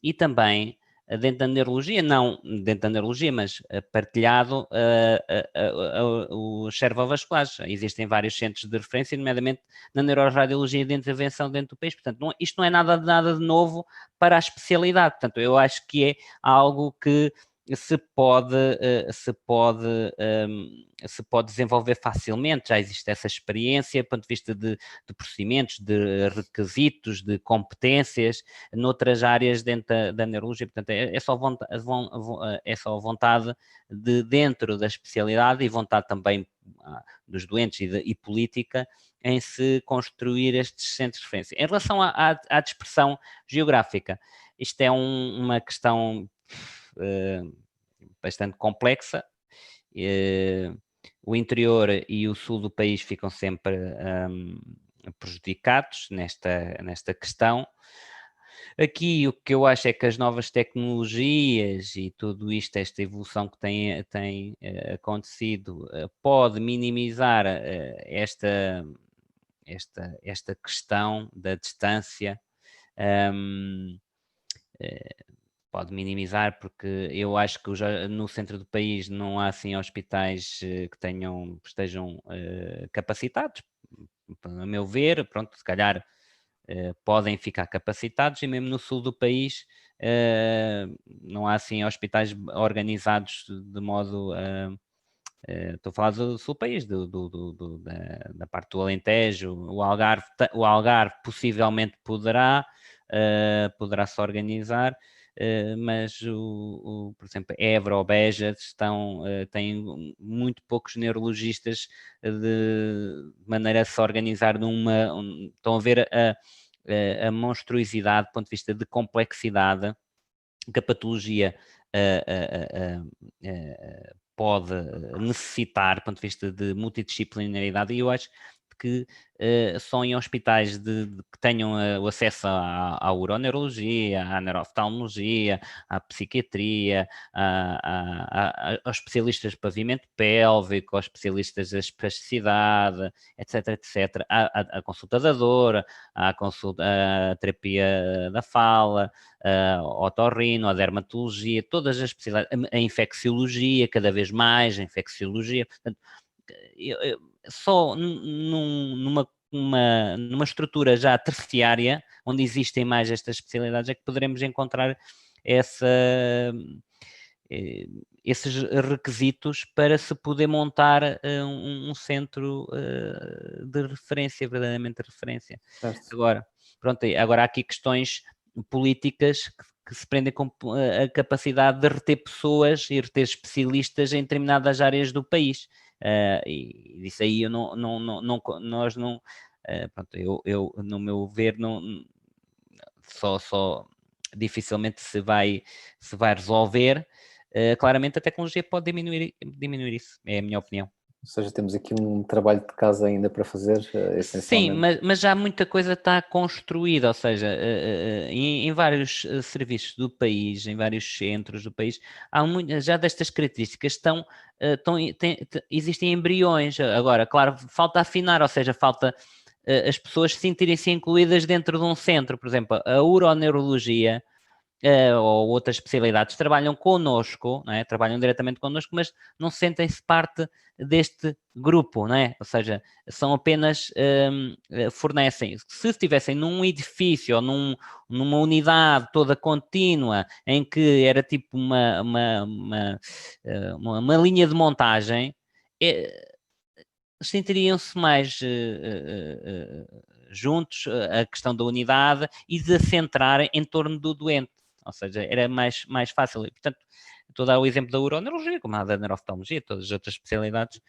E também dentro da neurologia, não dentro da neurologia, mas partilhado os servovasculares. Existem vários centros de referência, nomeadamente na neuroradiologia de intervenção dentro do país. Portanto, isto não é nada de novo para a especialidade. Portanto, eu acho que é algo que se pode desenvolver facilmente. Já existe essa experiência do ponto de vista de procedimentos, de requisitos, de competências noutras áreas dentro da neurologia. Portanto, é só vontade de dentro da especialidade e vontade também dos doentes e política em se construir estes centros de referência. Em relação à dispersão geográfica, isto é uma questão bastante complexa. O interior e o sul do país ficam sempre prejudicados nesta questão. Aqui o que eu acho é que as novas tecnologias e tudo isto, esta evolução que tem acontecido, pode minimizar esta questão da distância. Pode minimizar, porque eu acho que no centro do país não há assim hospitais que estejam capacitados, a meu ver. Pronto, se calhar podem ficar capacitados, e mesmo no sul do país não há assim hospitais organizados de modo... estou a falar do sul do país, da parte do Alentejo. O Algarve possivelmente poderá-se organizar, mas, por exemplo, Évora ou Beja têm muito poucos neurologistas de maneira a se organizar estão a ver a monstruosidade do ponto de vista de complexidade que a patologia pode necessitar do ponto de vista de multidisciplinaridade. E eu acho que só em hospitais que tenham o acesso à uroneurologia, à neurooftalmologia, à psiquiatria, aos especialistas de pavimento pélvico, aos especialistas da espasticidade, etc., à consulta da dor, à terapia da fala, a otorrino, a dermatologia, todas as especialidades, a infecciologia, cada vez mais a infecciologia. Portanto, só numa estrutura já terciária, onde existem mais estas especialidades, é que poderemos encontrar esses requisitos para se poder montar um centro de referência, verdadeiramente de referência. Certo. Agora há aqui questões políticas que se prendem com a capacidade de reter pessoas e reter especialistas em determinadas áreas do país. E disso aí nós não, pronto, eu no meu ver só dificilmente se vai resolver. Claramente a tecnologia pode diminuir isso, é a minha opinião. Ou seja, temos aqui um trabalho de casa ainda para fazer, essencialmente. Sim, mas já muita coisa está construída, ou seja, em vários serviços do país, em vários centros do país, já destas características existem embriões. Agora, claro, falta afinar, ou seja, falta as pessoas sentirem-se incluídas dentro de um centro. Por exemplo, a uroneurologia ou outras especialidades trabalham connosco, não é? Trabalham diretamente connosco, mas não sentem-se parte deste grupo, não é? Ou seja, são apenas, fornecem. Se estivessem num edifício ou numa unidade toda contínua, em que era tipo uma linha de montagem, sentiriam-se mais juntos, a questão da unidade e de centrar em torno do doente. Ou seja, era mais fácil. E, portanto, Estou a dar o exemplo da uroneurologia, como a da neuroftalmologia, todas as outras especialidades,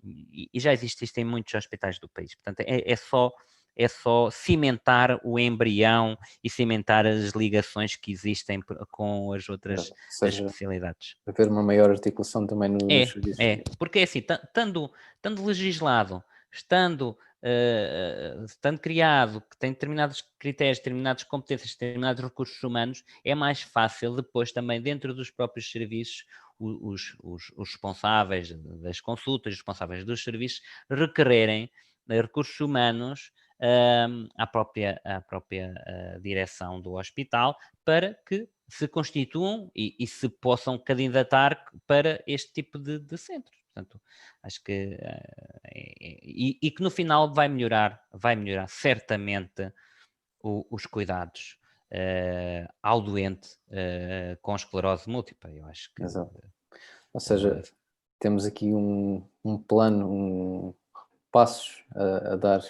e já existe isto em muitos hospitais do país. Portanto, é só cimentar o embrião e cimentar as ligações que existem com as outras especialidades. Haver uma maior articulação também nos serviços. Porque é assim, estando legislado, estando criado, que tem determinados critérios, determinadas competências, determinados recursos humanos, é mais fácil depois também dentro dos próprios serviços os responsáveis das consultas, os responsáveis dos serviços requererem recursos humanos à própria direção do hospital para que se constituam e se possam candidatar para este tipo de centros. Portanto, acho que e que no final vai melhorar certamente os cuidados ao doente com esclerose múltipla. Eu acho que... Exato. Ou seja, temos aqui um plano, passos a dar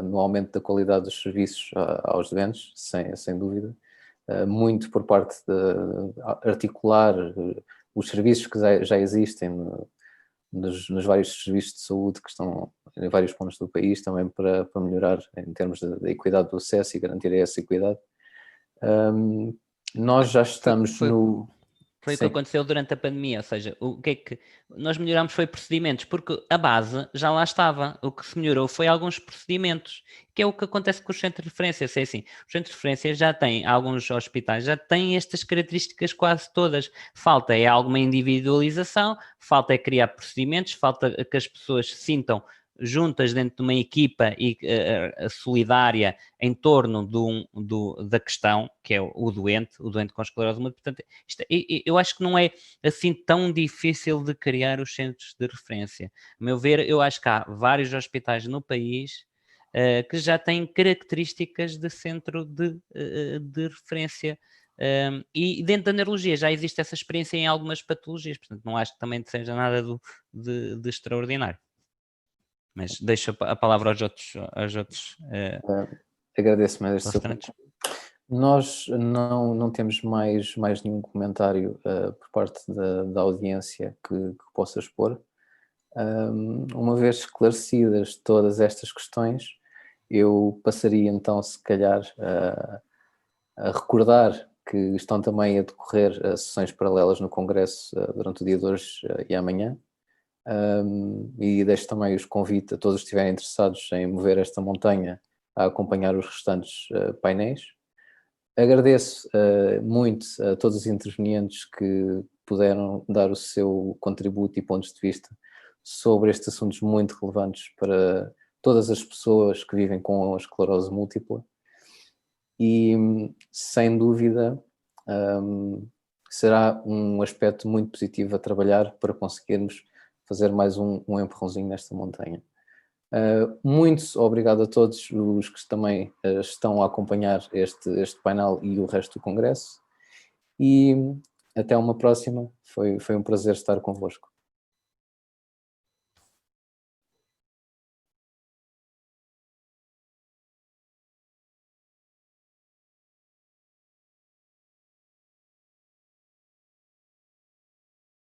no aumento da qualidade dos serviços aos doentes, sem dúvida. Muito por parte de articular os serviços que já existem nos vários serviços de saúde que estão em vários pontos do país, também para melhorar em termos da equidade do acesso e garantir essa equidade. Nós já estamos no... Foi o que aconteceu durante a pandemia, ou seja, o que é que nós melhoramos foi procedimentos, porque a base já lá estava. O que se melhorou foi alguns procedimentos, que é o que acontece com os centros de referência. É assim, os centros de referência já têm, alguns hospitais já têm estas características quase todas. Falta é alguma individualização, falta é criar procedimentos, falta que as pessoas se sintam juntas dentro de uma equipa e solidária em torno da questão, que é o doente com esclerose múltipla. Portanto, eu acho que não é assim tão difícil de criar os centros de referência. A meu ver, eu acho que há vários hospitais no país que já têm características de centro de referência. E dentro da neurologia já existe essa experiência em algumas patologias, portanto não acho que também seja nada de extraordinário. Mas deixo a palavra aos outros agradeço mais este seu. Nós não temos mais nenhum comentário por parte da audiência que possa expor. Uma vez esclarecidas todas estas questões, eu passaria então, se calhar, a recordar que estão também a decorrer sessões paralelas no Congresso durante o dia de hoje e amanhã. E deixo também os convites a todos que estiverem interessados em mover esta montanha a acompanhar os restantes painéis. Agradeço muito a todos os intervenientes que puderam dar o seu contributo e pontos de vista sobre estes assuntos muito relevantes para todas as pessoas que vivem com a esclerose múltipla e, sem dúvida, será um aspecto muito positivo a trabalhar para conseguirmos fazer mais um empurrãozinho nesta montanha. Muito obrigado a todos os que também estão a acompanhar este painel e o resto do Congresso. E até uma próxima. Foi um prazer estar convosco.